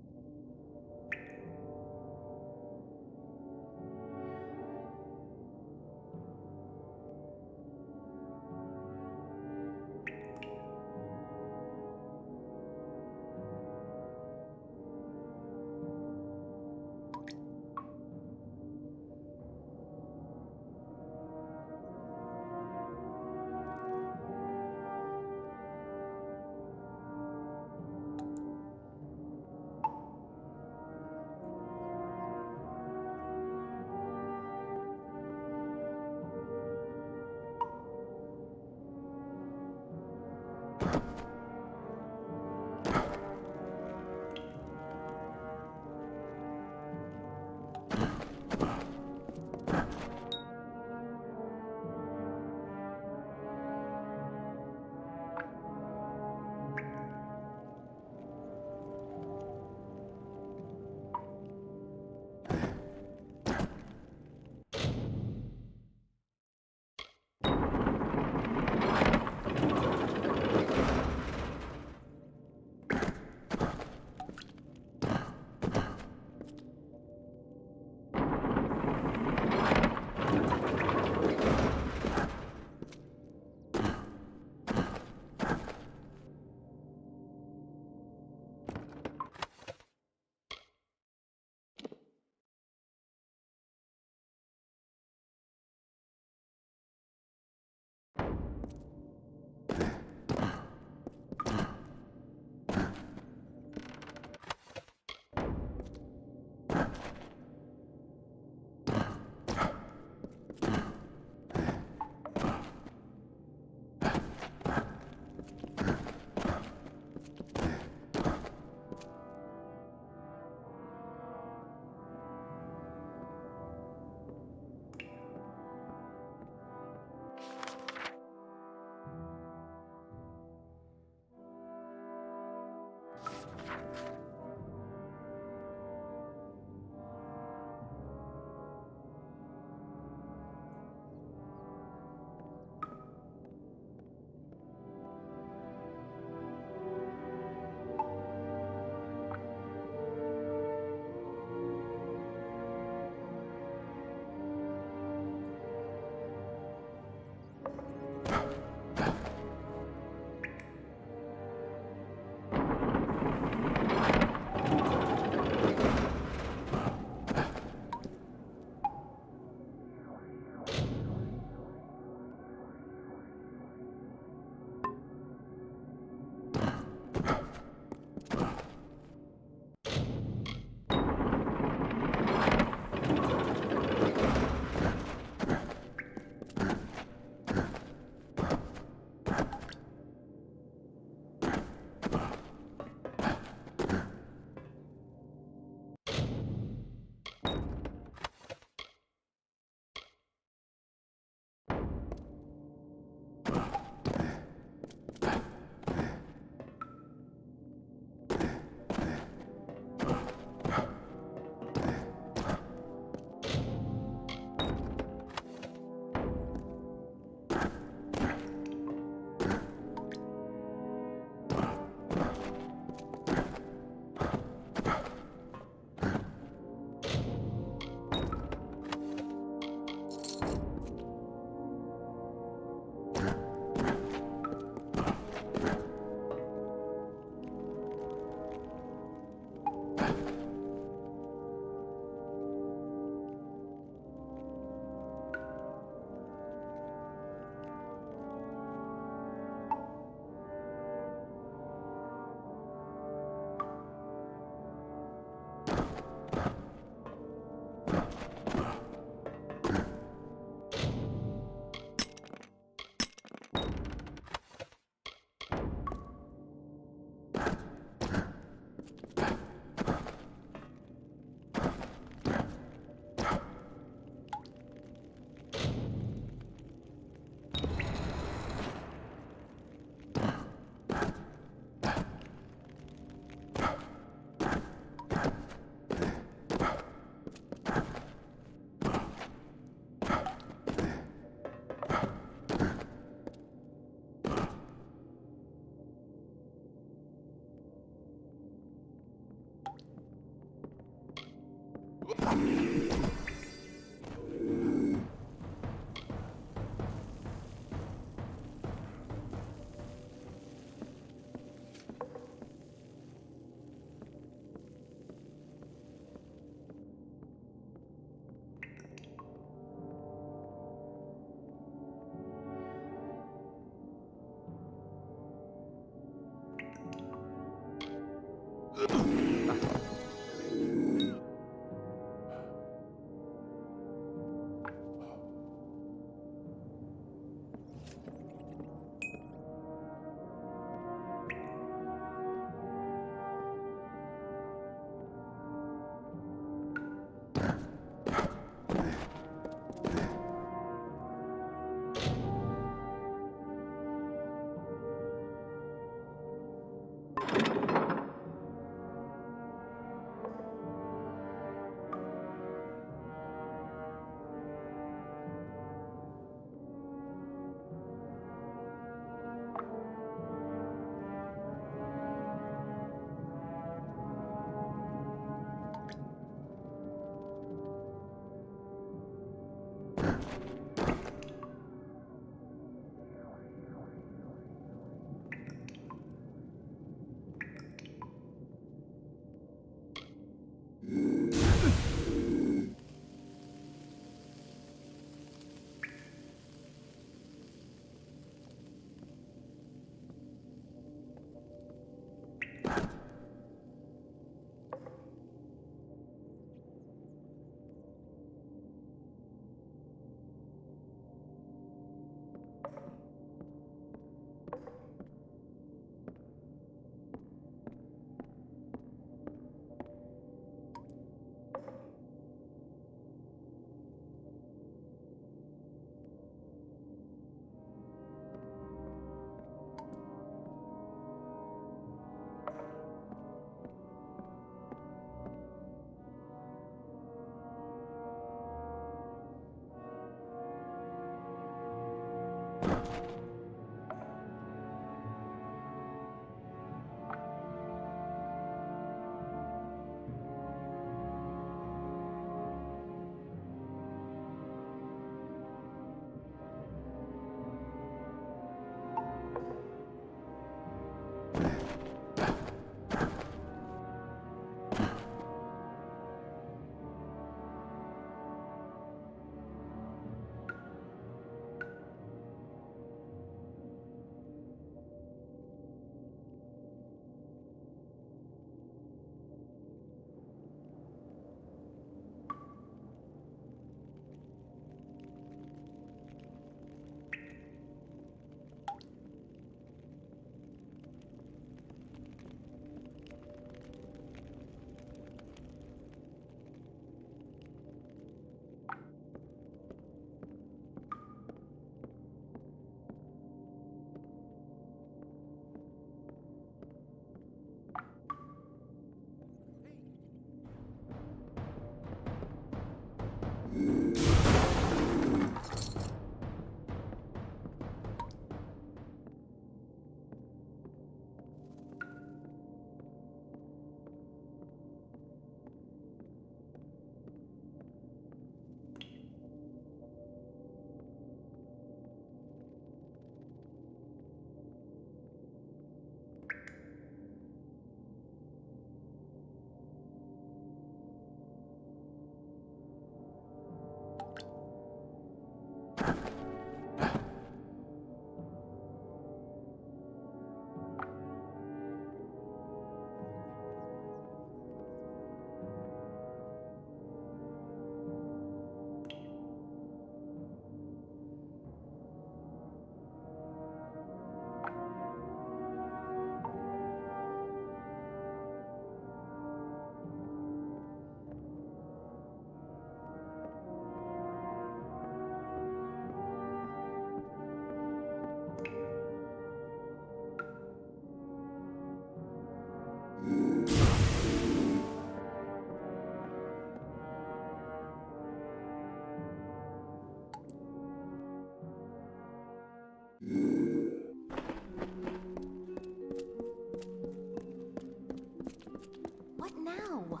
What now?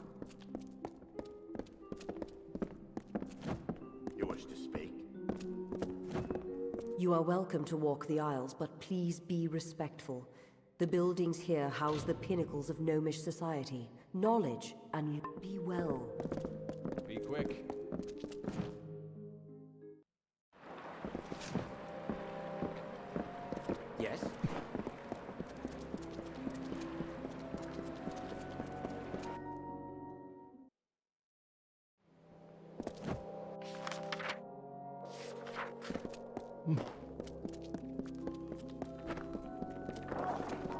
You wish to speak? You are welcome to walk the aisles, but please be respectful. The buildings here house the pinnacles of gnomish society. Knowledge, and be well. Be quick. Yes?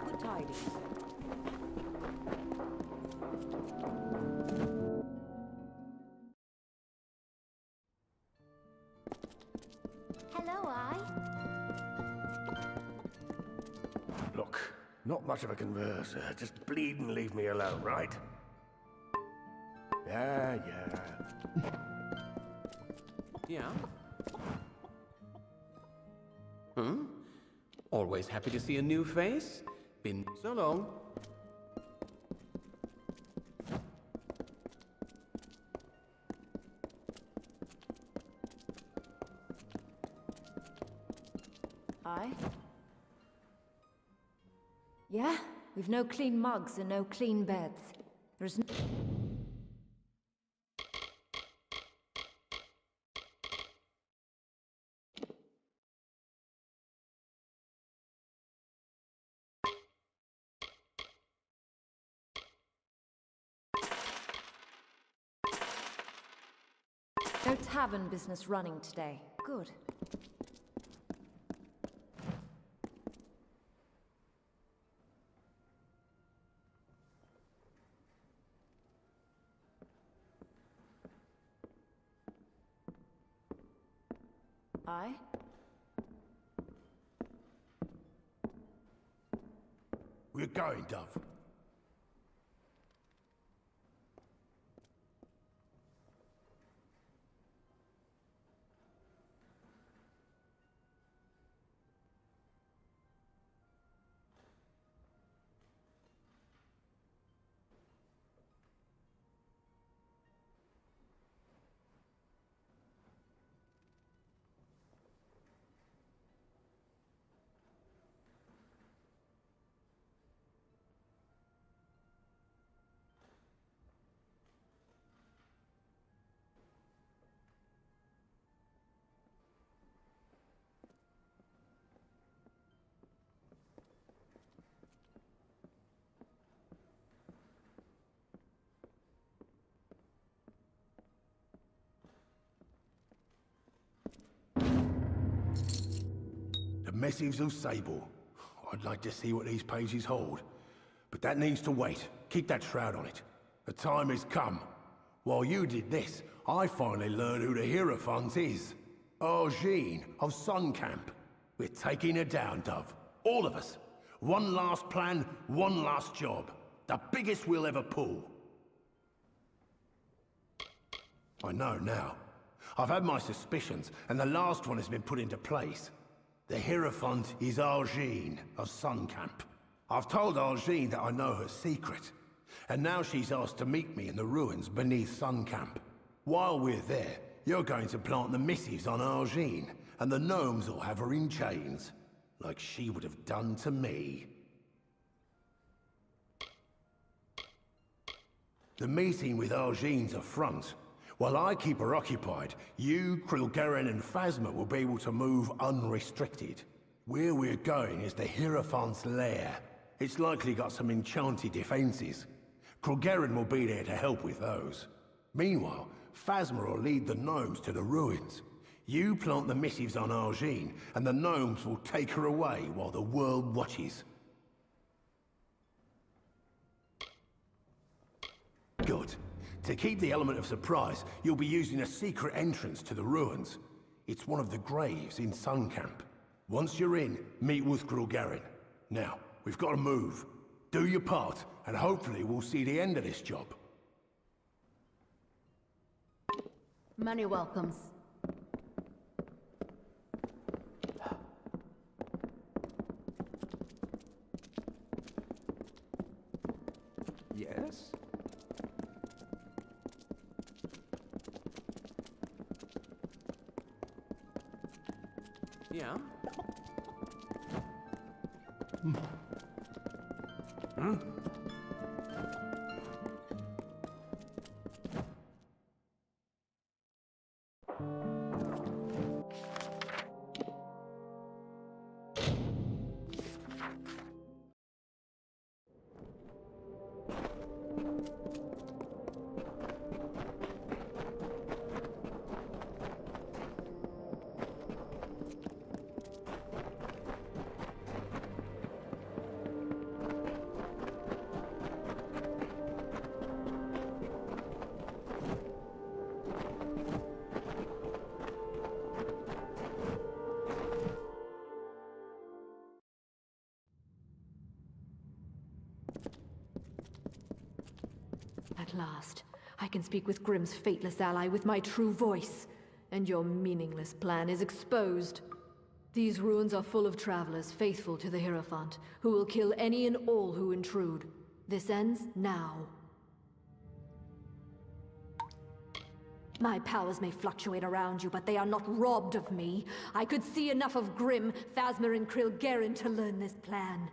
Good tidings. Hello, I. Look, not much of a converser. Just bleed and leave me alone, right? Yeah. Yeah? Hmm? Always happy to see a new face. Been so long. Aye? Yeah, we've no clean mugs and no clean beds. There's no... No tavern business running today. Good. Aye? We're going, Dove. missives of Sable. I'd like to see what these pages hold. But that needs to wait. Keep that shroud on it. The time has come. While you did this, I finally learned who the Hierophant is. Argene of Sun Camp. We're taking her down, Dove. All of us. One last plan, one last job. The biggest we'll ever pull. I know now. I've had my suspicions, and the last one has been put into place. The Hierophant is Argene of Sun Camp. I've told Argene that I know her secret, and now she's asked to meet me in the ruins beneath Sun Camp. While we're there, you're going to plant the missives on Argene, and the gnomes will have her in chains, like she would have done to me. The meeting with Argene's a front. While I keep her occupied, you, Krilgaren and Phasma will be able to move unrestricted. Where we're going is the Hierophant's lair. It's likely got some enchanted defenses. Krilgaren will be there to help with those. Meanwhile, Phasma will lead the gnomes to the ruins. You plant the missives on Argene, and the gnomes will take her away while the world watches. Good. To keep the element of surprise, you'll be using a secret entrance to the ruins. It's one of the graves in Sun Camp. Once you're in, meet with Krilgaren. Now, we've got to move. Do your part, and hopefully we'll see the end of this job. Many welcomes. Yes? Yeah? At last, I can speak with Grimm's fateless ally with my true voice, and your meaningless plan is exposed. These ruins are full of travelers faithful to the Hierophant, who will kill any and all who intrude. This ends now. My powers may fluctuate around you, but they are not robbed of me. I could see enough of Grimm, Phasma, and Krilgaren to learn this plan.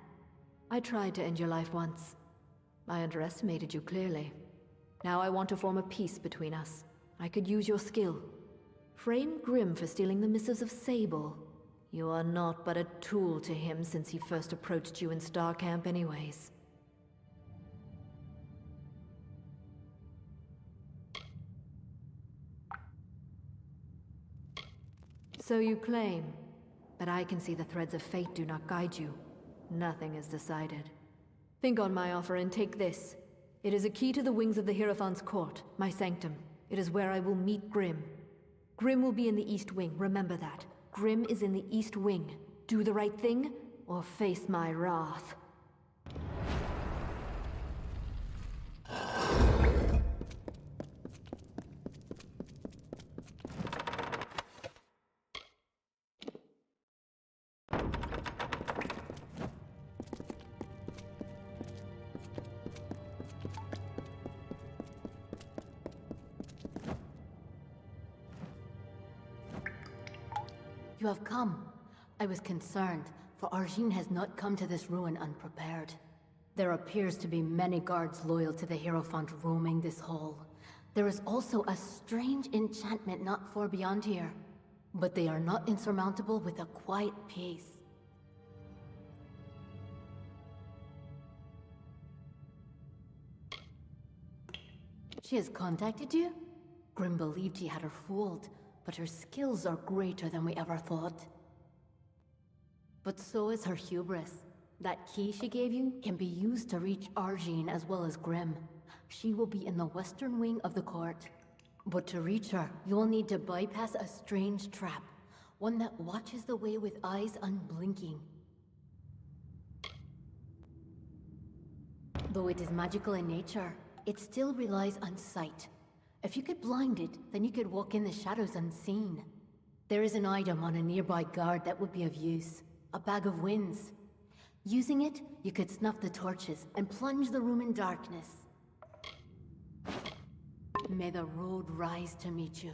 I tried to end your life once. I underestimated you clearly. Now I want to form a peace between us. I could use your skill. Frame Grimm for stealing the missives of Sable. You are not but a tool to him since he first approached you in Star Camp anyways. So you claim, but I can see the threads of fate do not guide you. Nothing is decided. Think on my offer and take this. It is a key to the wings of the Hierophant's court, my sanctum. It is where I will meet Grimm. Grimm will be in the East Wing, remember that. Grimm is in the East Wing. Do the right thing, or face my wrath. You have come. I was concerned, for Argene has not come to this ruin unprepared. There appears to be many guards loyal to the Hierophant roaming this hall. There is also a strange enchantment not far beyond here, but they are not insurmountable with a quiet peace. She has contacted you? Grimm believed he had her fooled, but her skills are greater than we ever thought. But so is her hubris. That key she gave you can be used to reach Arjin as well as Grimm. She will be in the western wing of the court. But to reach her, you will need to bypass a strange trap. One that watches the way with eyes unblinking. Though it is magical in nature, it still relies on sight. If you could blind it, then you could walk in the shadows unseen. There is an item on a nearby guard that would be of use. A bag of winds. Using it, you could snuff the torches and plunge the room in darkness. May the road rise to meet you.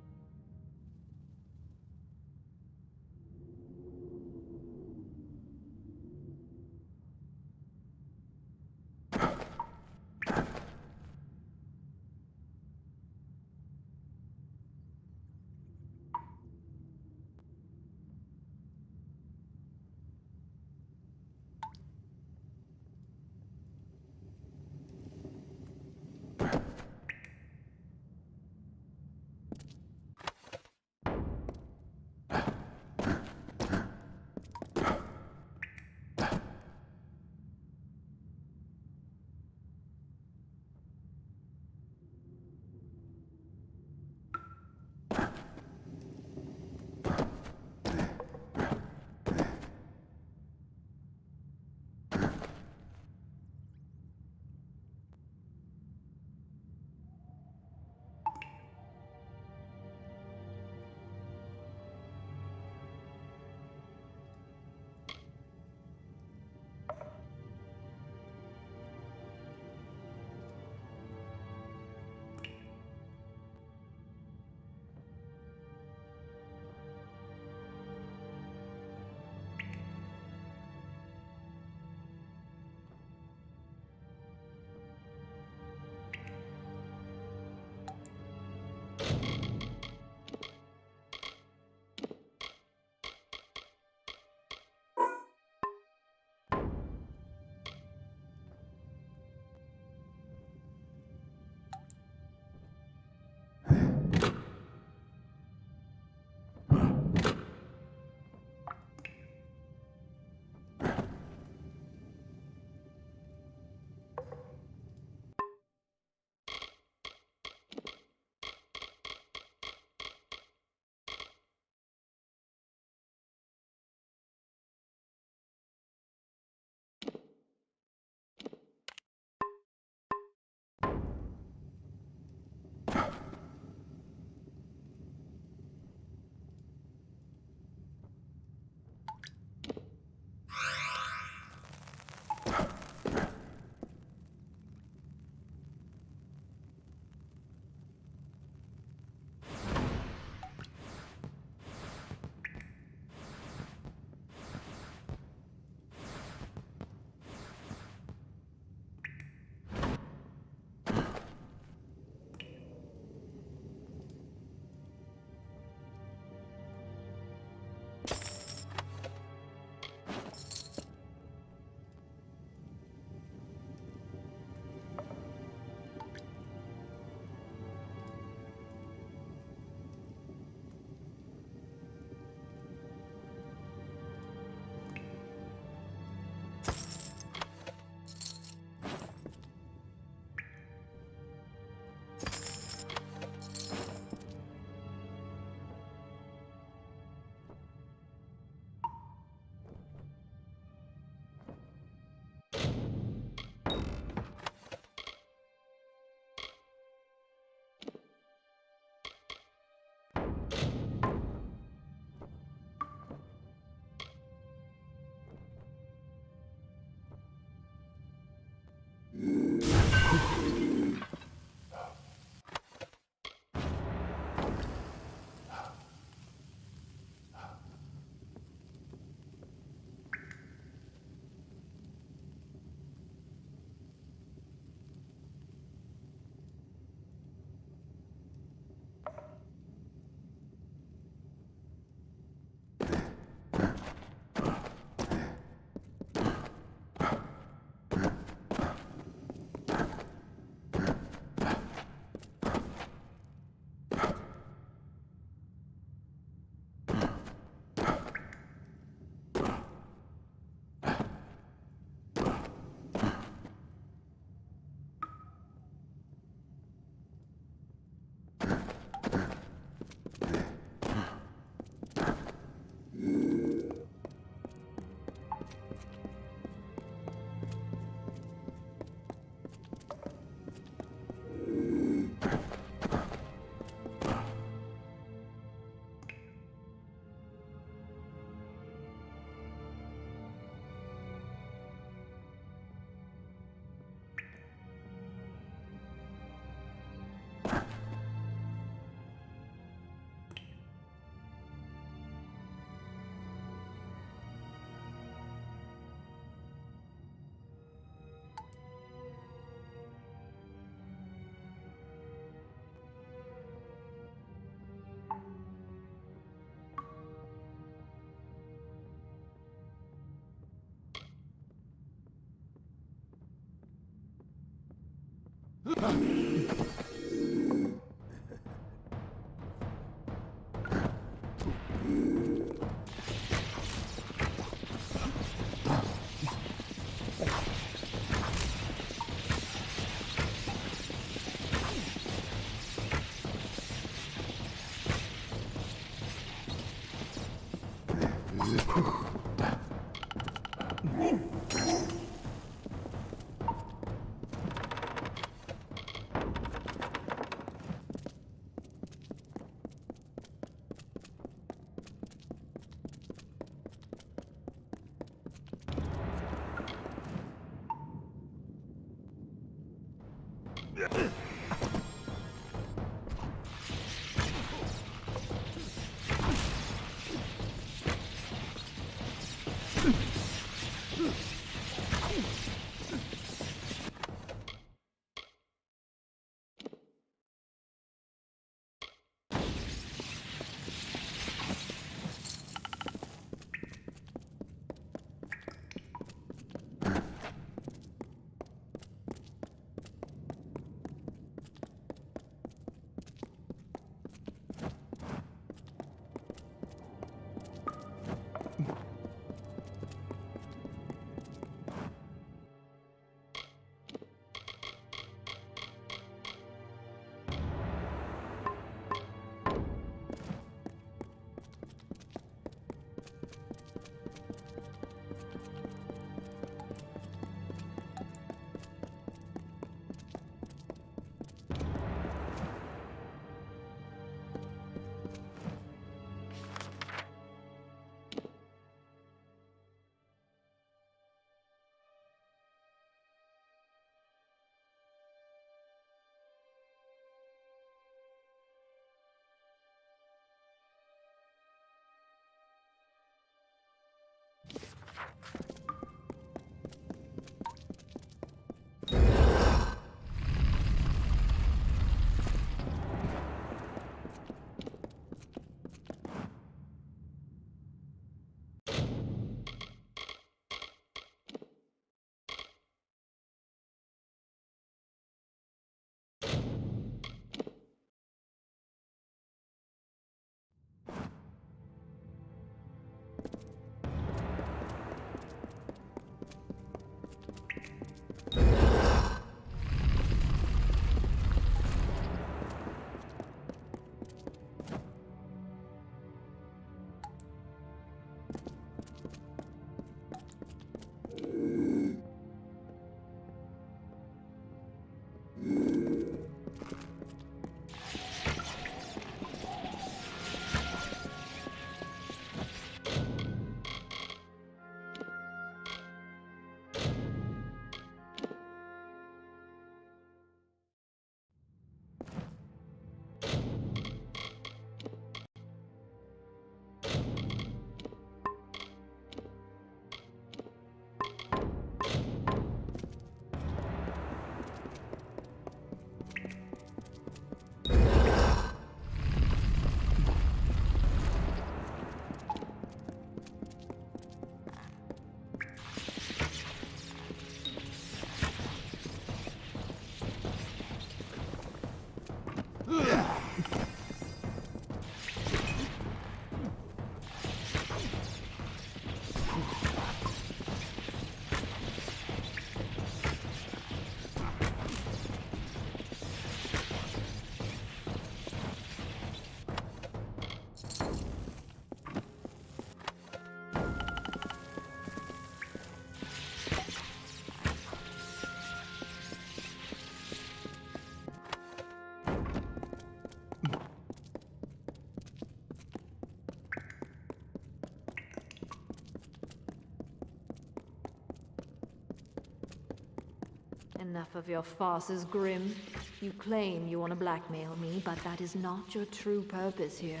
Enough of your farces, Grim. You claim you want to blackmail me, but that is not your true purpose here.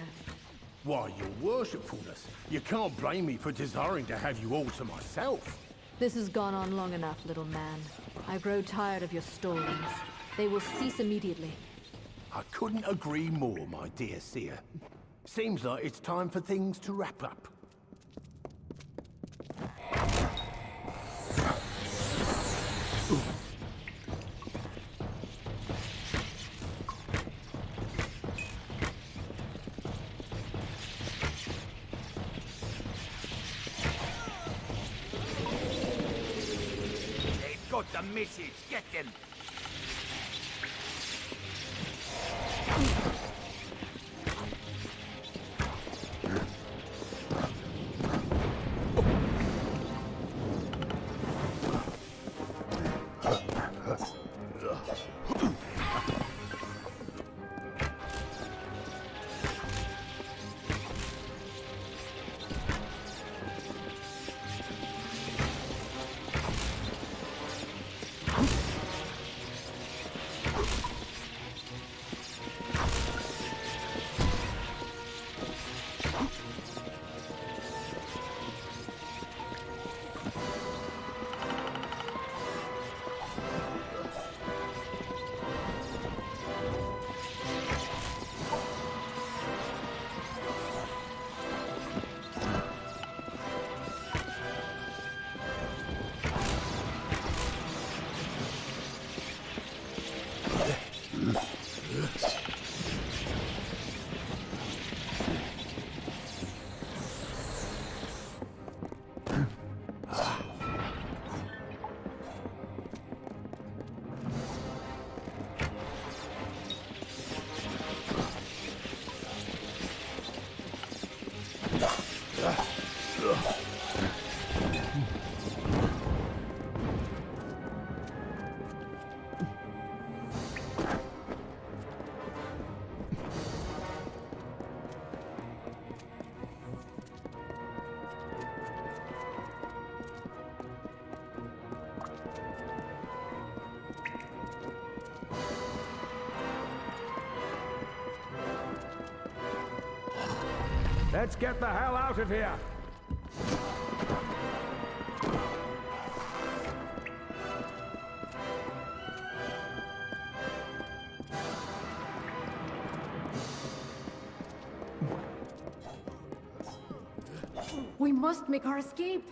Why, your worshipfulness, you can't blame me for desiring to have you all to myself. This has gone on long enough, little man. I grow tired of your stallings. They will cease immediately. I couldn't agree more, my dear seer. Seems like it's time for things to wrap up. got the message. Get them. Let's get the hell out of here! We must make our escape.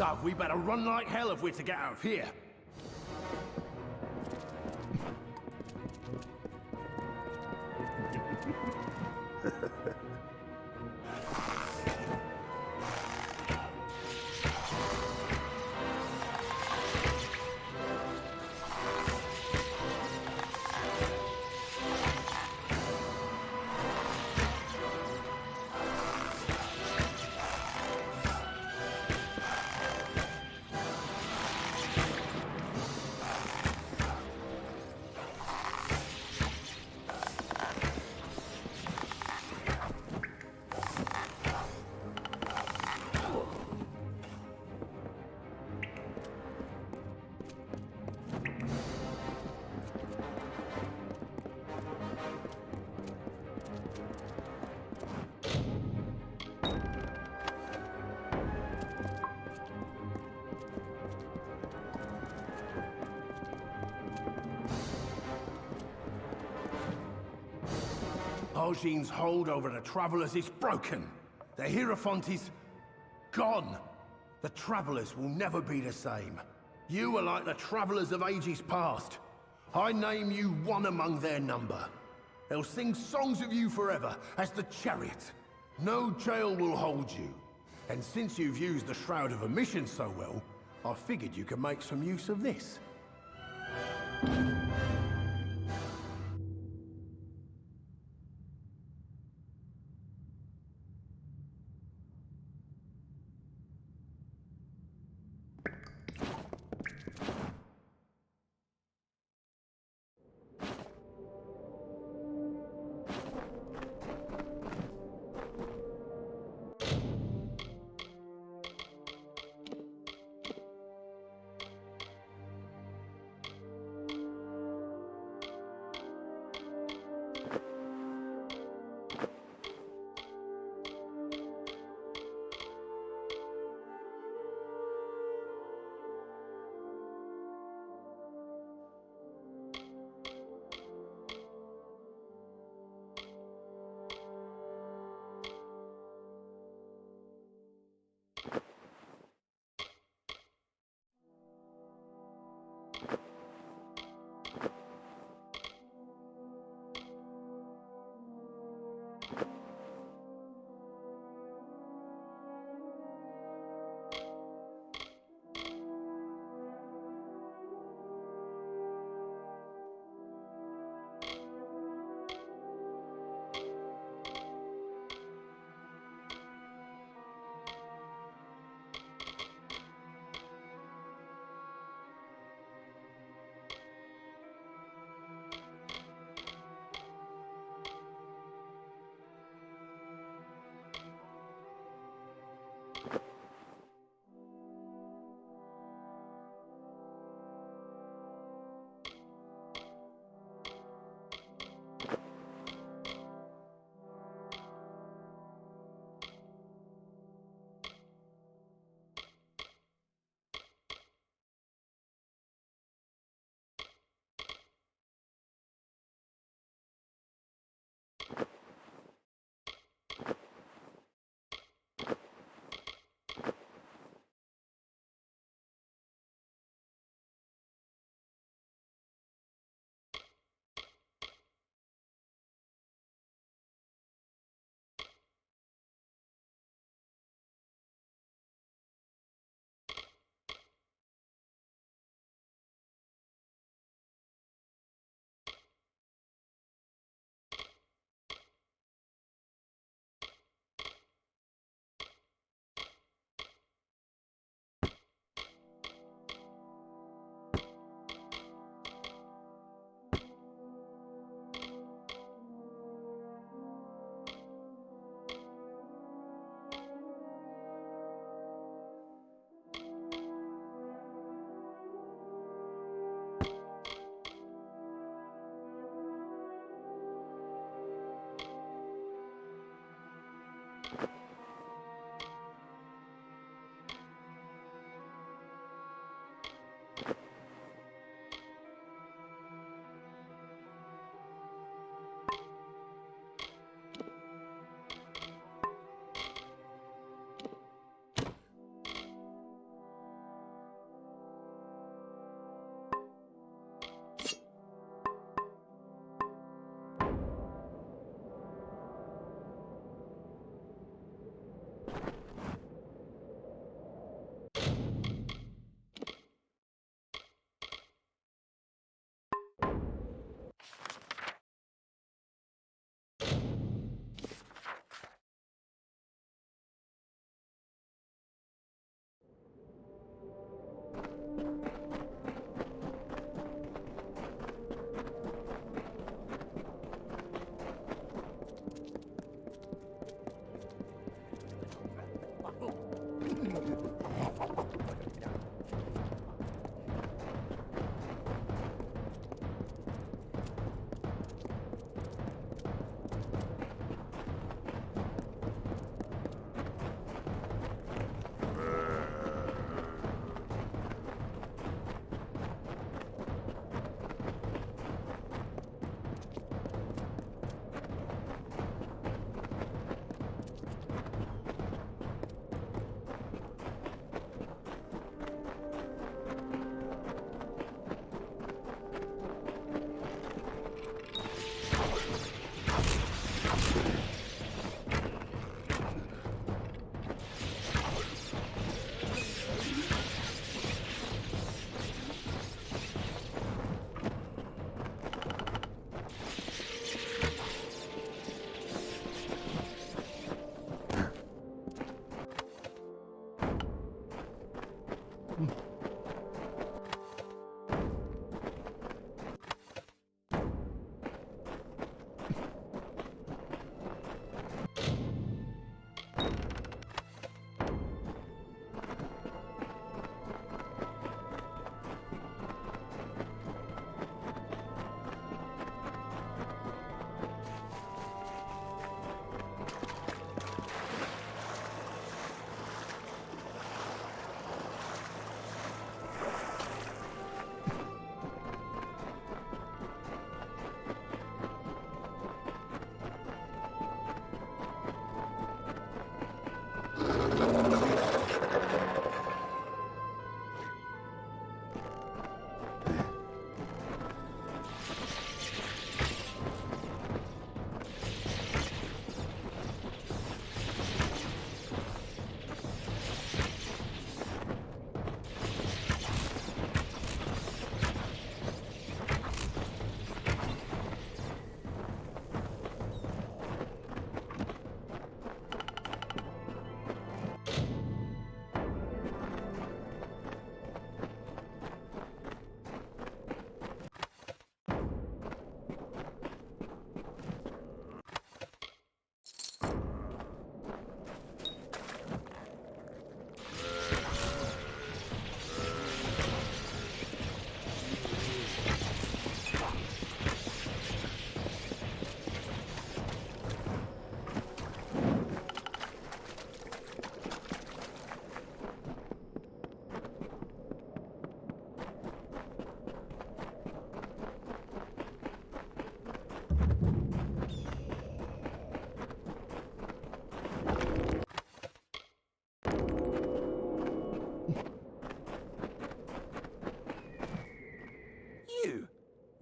Dove, we better run like hell if we're to get out of here. Argine's hold over the Travelers is broken. The Hierophant is gone. The Travelers will never be the same. You are like the travellers of ages past. I name you one among their number. They'll sing songs of you forever as the chariot. No jail will hold you. And since you've used the Shroud of Omission so well, I figured you could make some use of this.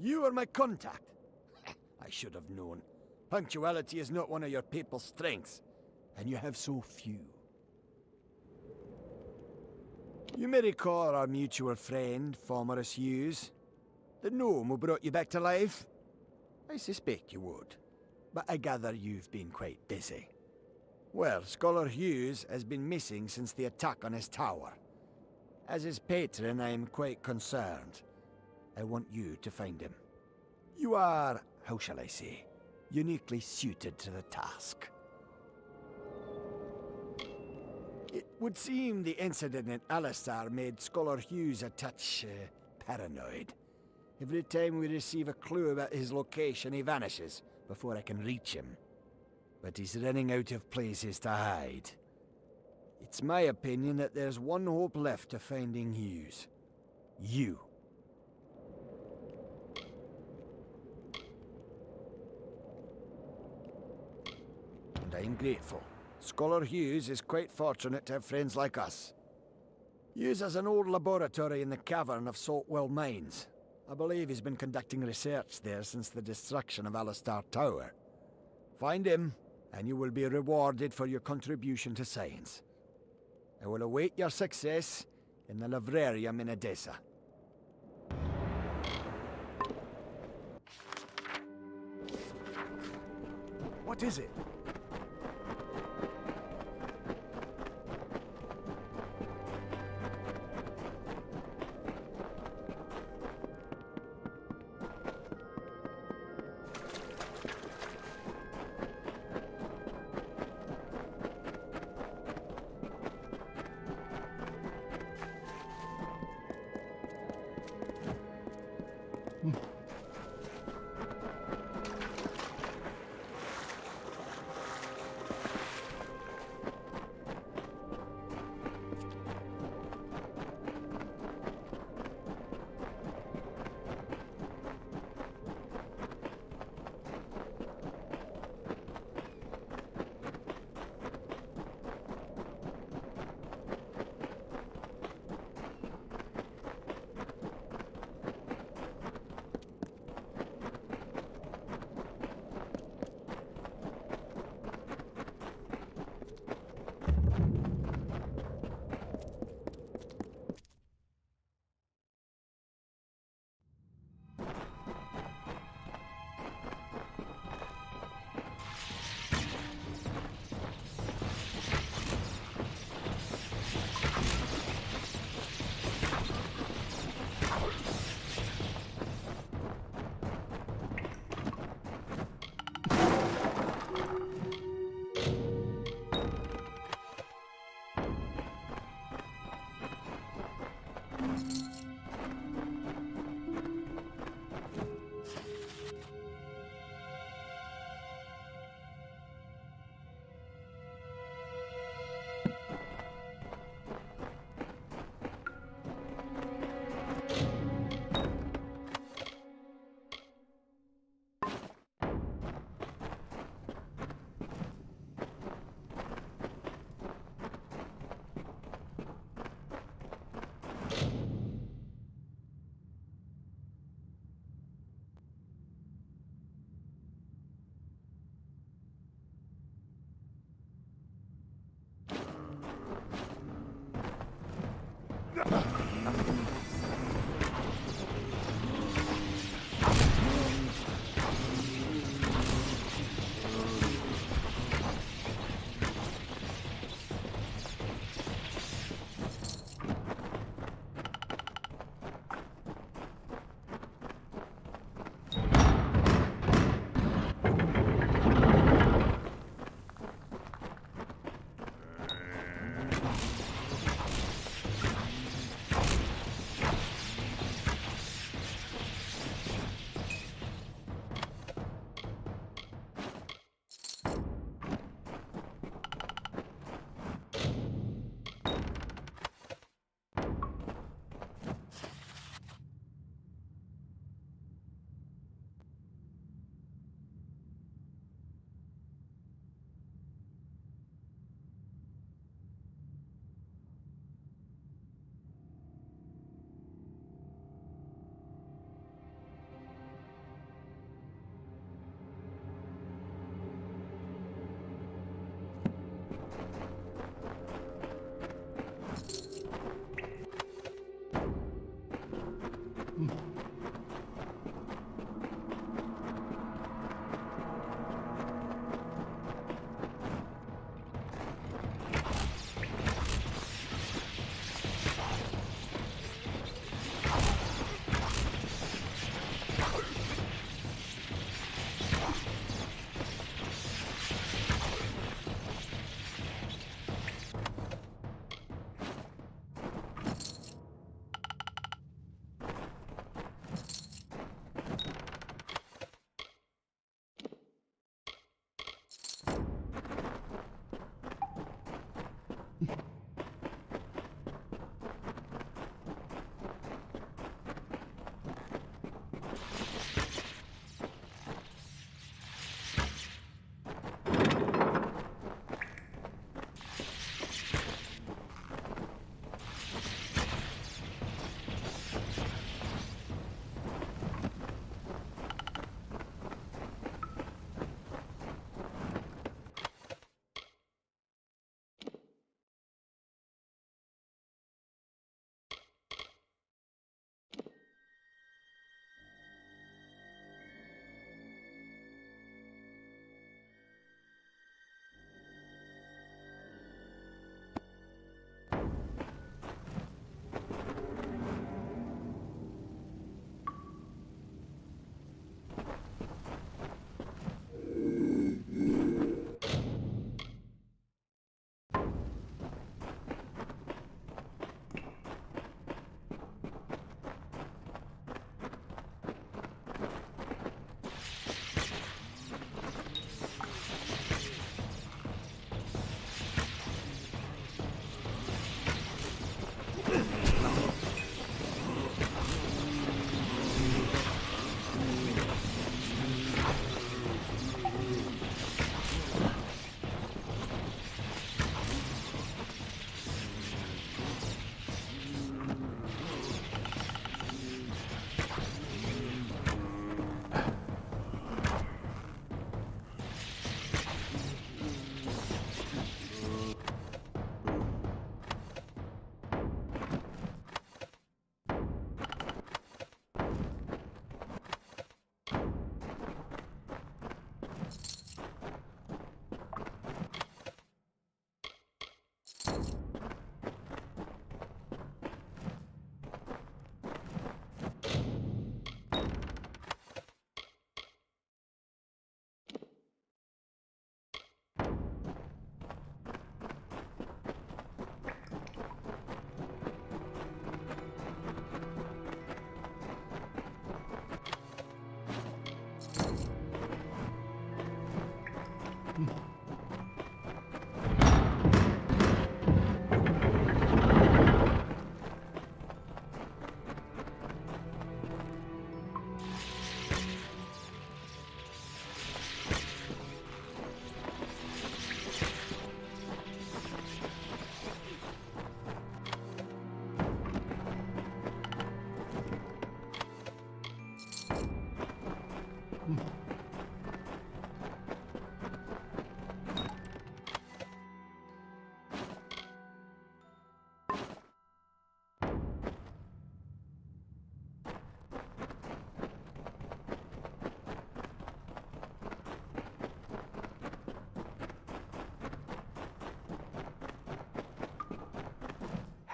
You are my contact. I should have known. Punctuality is not one of your people's strengths, and you have so few. You may recall our mutual friend, Fomorus Hughes, the gnome who brought you back to life? I suspect you would, but I gather you've been quite busy. Well, Scholar Hughes has been missing since the attack on his tower. As his patron, I am quite concerned. I want you to find him. You are, how shall I say, uniquely suited to the task. It would seem the incident in Alistar made Scholar Hughes a touch paranoid. Every time we receive a clue about his location, he vanishes before I can reach him. But he's running out of places to hide. It's my opinion that there's one hope left of finding Hughes. You. And I'm grateful. Scholar Hughes is quite fortunate to have friends like us. Hughes has an old laboratory in the cavern of Saltwell Mines. I believe he's been conducting research there since the destruction of Alistar Tower. Find him, and you will be rewarded for your contribution to science. I will await your success in the Librarium in Edessa. What is it?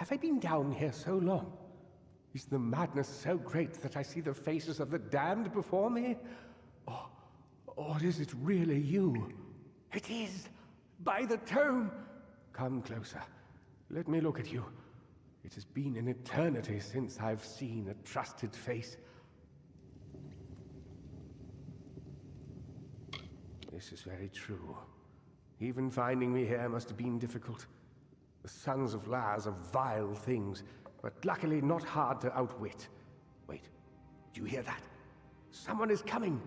Have I been down here so long? Is the madness so great that I see the faces of the damned before me? Or is it really you? It is! By the tome! Come closer. Let me look at you. It has been an eternity since I've seen a trusted face. This is very true. Even finding me here must have been difficult. The sons of Laz are vile things, but luckily not hard to outwit. Wait, do you hear that? Someone is coming!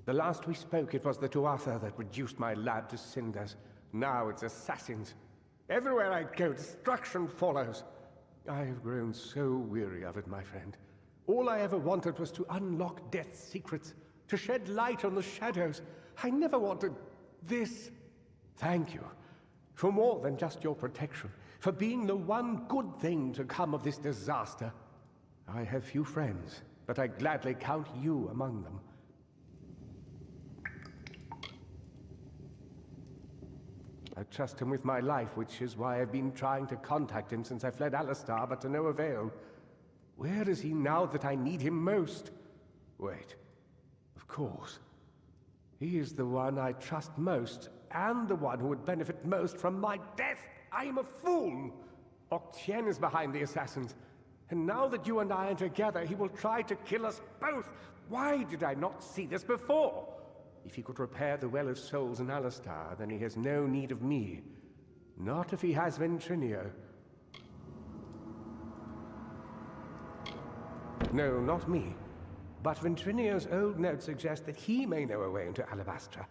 The last we spoke, it was the Tuatha that reduced my lad to cinders. Now it's assassins. Everywhere I go, destruction follows. I have grown so weary of it, my friend. All I ever wanted was to unlock death's secrets, to shed light on the shadows. I never wanted this. Thank you for more than just your protection, for being the one good thing to come of this disaster. I have few friends, but I gladly count you among them. I trust him with my life, which is why I've been trying to contact him since I fled Alistar, but to no avail. Where is he now that I need him most? Wait. Of course. He is the one I trust most, and the one who would benefit most from my death. I am a fool! Octien is behind the assassins, and now that you and I are together, he will try to kill us both. Why did I not see this before? If he could repair the Well of Souls in Alistar, then he has no need of me. Not if he has Ventrinio. No, not me. But Ventrinio's old notes suggest that he may know a way into Alabastra.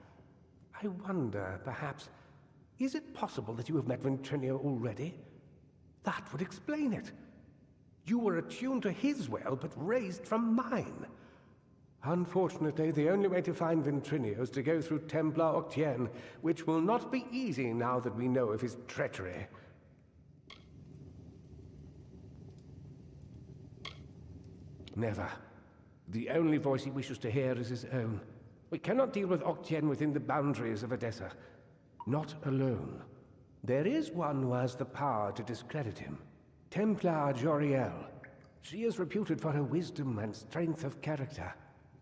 I wonder, perhaps, is it possible that you have met Ventrinio already? That would explain it. You were attuned to his well, but raised from mine. Unfortunately, the only way to find Ventrinio is to go through Templar Octien, which will not be easy now that we know of his treachery. Never. The only voice he wishes to hear is his own. We cannot deal with Octien within the boundaries of Edessa. Not alone. There is one who has the power to discredit him. Templar Joriel. She is reputed for her wisdom and strength of character.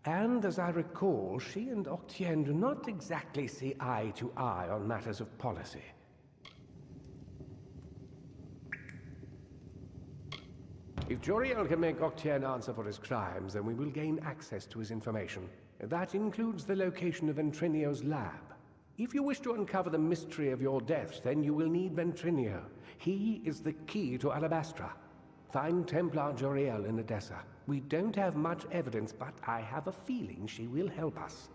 And as I recall, she and Octien do not exactly see eye to eye on matters of policy. If Joriel can make Octien answer for his crimes, then we will gain access to his information. That includes the location of Ventrinio's lab. If you wish to uncover the mystery of your death, then you will need Ventrinio. He is the key to Alabastra. Find Templar Joriel in Edessa. We don't have much evidence, but I have a feeling she will help us.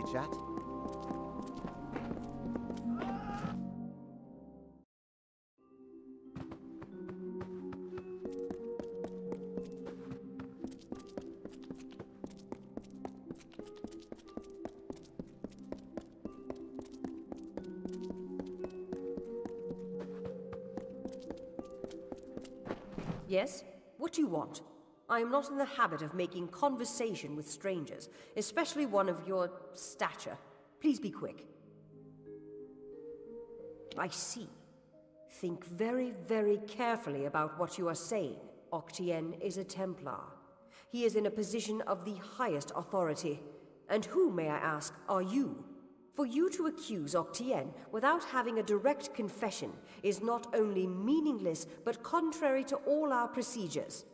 chat? Yes? What do you want? I am not in the habit of making conversation with strangers, especially one of your stature. Please be quick. I see. Think very, very carefully about what you are saying. Octien is a Templar. He is in a position of the highest authority. And who, may I ask, are you? For you to accuse Octien without having a direct confession is not only meaningless, but contrary to all our procedures.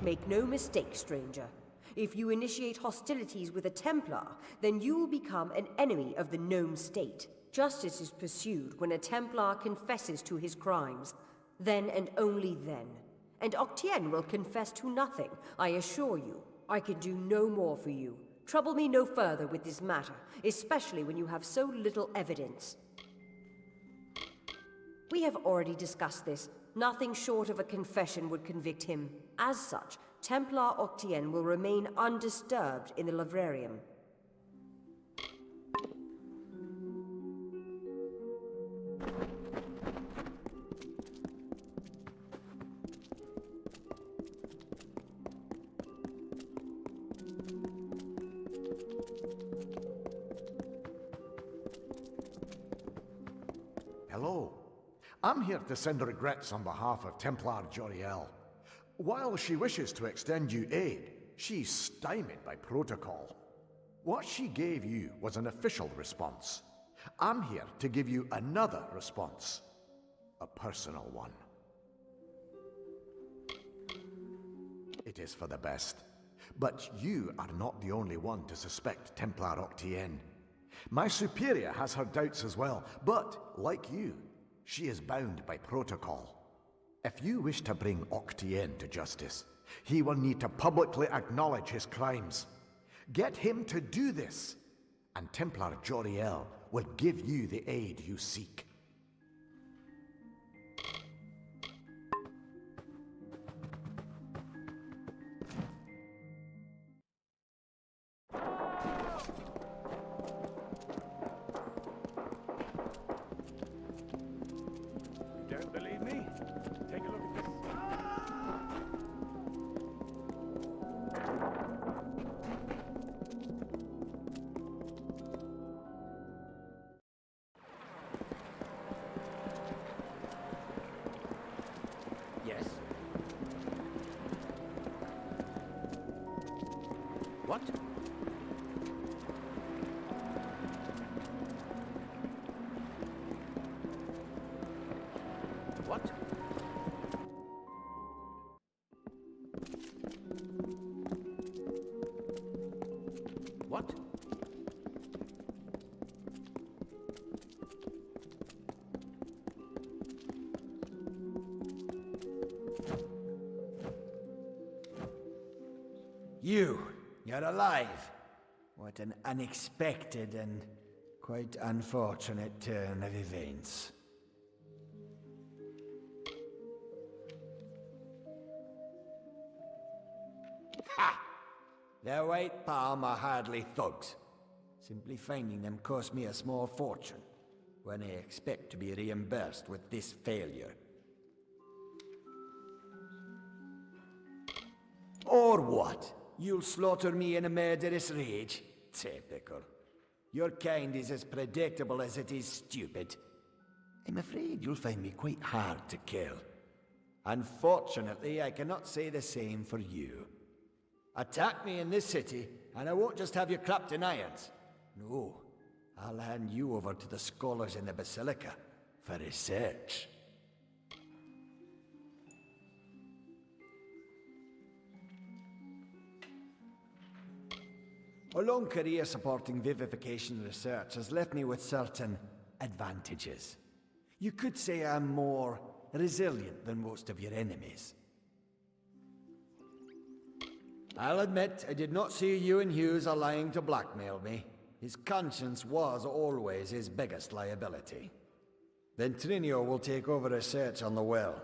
Make no mistake, stranger. If you initiate hostilities with a Templar, then you will become an enemy of the gnome state. Justice is pursued when a Templar confesses to his crimes. Then and only then. And Octien will confess to nothing, I assure you. I can do no more for you. Trouble me no further with this matter, especially when you have so little evidence. We have already discussed this. Nothing short of a confession would convict him. As such, Templar Octien will remain undisturbed in the Livrarium. Hello. I'm here to send regrets on behalf of Templar Joriel. While she wishes to extend you aid, she's stymied by protocol. What she gave you was an official response. I'm here to give you another response. A personal one. It is for the best. But you are not the only one to suspect Templar Octien. My superior has her doubts as well, but, like you, she is bound by protocol. If you wish to bring Octien to justice, he will need to publicly acknowledge his crimes. Get him to do this, and Templar Joriel will give you the aid you seek. Don't believe me? Take a look at this. Yes? What? What? What? You're alive. What an unexpected and quite unfortunate turn of events. Ha! The White Palm are hardly thugs. Simply finding them cost me a small fortune, when I expect to be reimbursed with this failure. Or what? You'll slaughter me in a murderous rage? Typical. Your kind is as predictable as it is stupid. I'm afraid you'll find me quite hard to kill. Unfortunately, I cannot say the same for you. Attack me in this city, and I won't just have you clapped in irons. No, I'll hand you over to the scholars in the Basilica for research. A long career supporting vivification research has left me with certain advantages. You could say I'm more resilient than most of your enemies. I'll admit I did not see you and Hughes are lying to blackmail me. His conscience was always his biggest liability. Then Trinio will take over research on the well.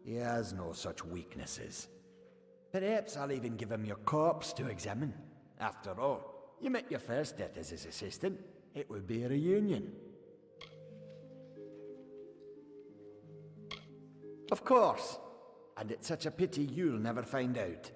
He has no such weaknesses. Perhaps I'll even give him your corpse to examine. After all, you met your first death as his assistant. It would be a reunion. Of course. And it's such a pity you'll never find out.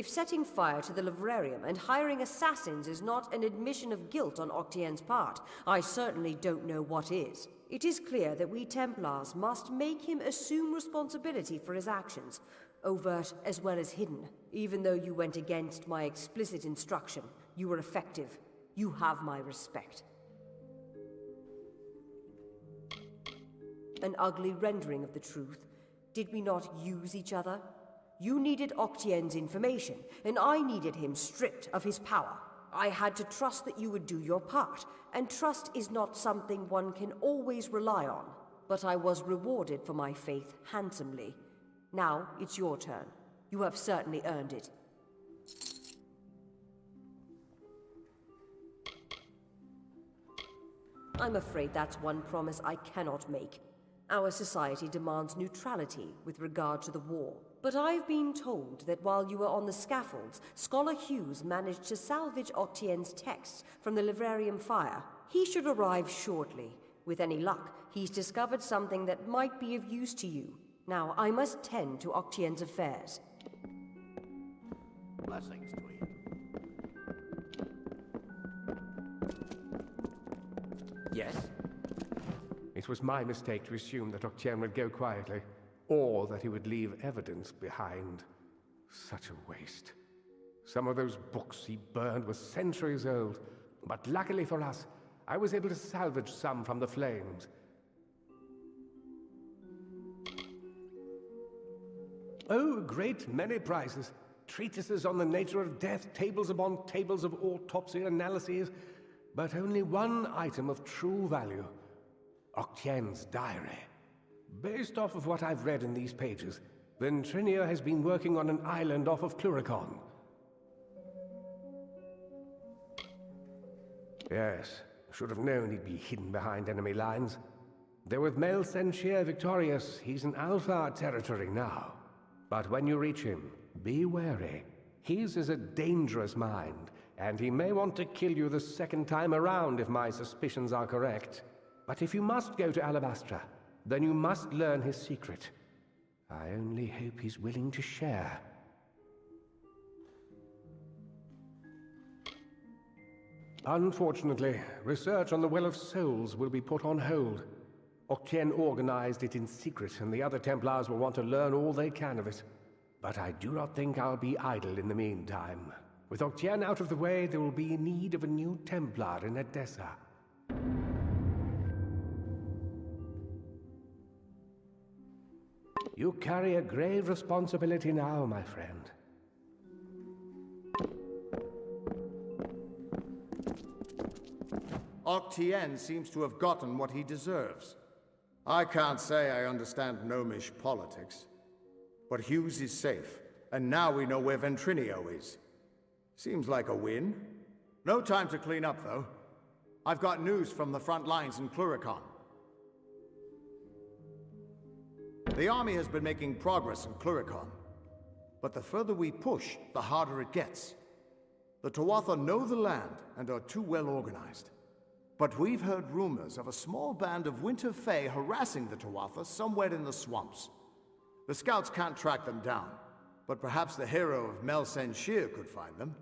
If setting fire to the livrarium and hiring assassins is not an admission of guilt on Octien's part, I certainly don't know what is. It is clear that we Templars must make him assume responsibility for his actions, overt as well as hidden. Even though you went against my explicit instruction, you were effective. You have my respect. An ugly rendering of the truth. Did we not use each other? You needed Octien's information, and I needed him stripped of his power. I had to trust that you would do your part, and trust is not something one can always rely on. But I was rewarded for my faith handsomely. Now it's your turn. You have certainly earned it. I'm afraid that's one promise I cannot make. Our society demands neutrality with regard to the war. But I've been told that while you were on the scaffolds, Scholar Hughes managed to salvage Octien's texts from the livrarium fire. He should arrive shortly. With any luck, he's discovered something that might be of use to you. Now, I must tend to Octien's affairs. Blessings to you. Yes? It was my mistake to assume that Octien would go quietly, or that he would leave evidence behind. Such a waste. Some of those books he burned were centuries old, but luckily for us, I was able to salvage some from the flames. Oh, a great many prizes. Treatises on the nature of death, tables upon tables of autopsy analyses, but only one item of true value. Octien's diary. Based off of what I've read in these pages, Ventrinia has been working on an island off of Cluricon. Yes, should have known he'd be hidden behind enemy lines. Though with Mel Senshir victorious, he's in Alpha territory now. But when you reach him, be wary. His is a dangerous mind, and he may want to kill you the second time around if my suspicions are correct. But if you must go to Alabastra, then you must learn his secret. I only hope he's willing to share. Unfortunately, research on the Well of Souls will be put on hold. Octien organized it in secret, and the other Templars will want to learn all they can of it. But I do not think I'll be idle in the meantime. With Octien out of the way, there will be need of a new Templar in Edessa. You carry a grave responsibility now, my friend. Octien seems to have gotten what he deserves. I can't say I understand gnomish politics, but Hughes is safe, and now we know where Ventrinio is. Seems like a win. No time to clean up, though. I've got news from the front lines in Cluricon. The army has been making progress in Cluricon, but the further we push, the harder it gets. The Tuatha know the land and are too well organized. But we've heard rumors of a small band of Winter Fey harassing the Tuatha somewhere in the swamps. The scouts can't track them down, but perhaps the hero of Mel Senshir could find them.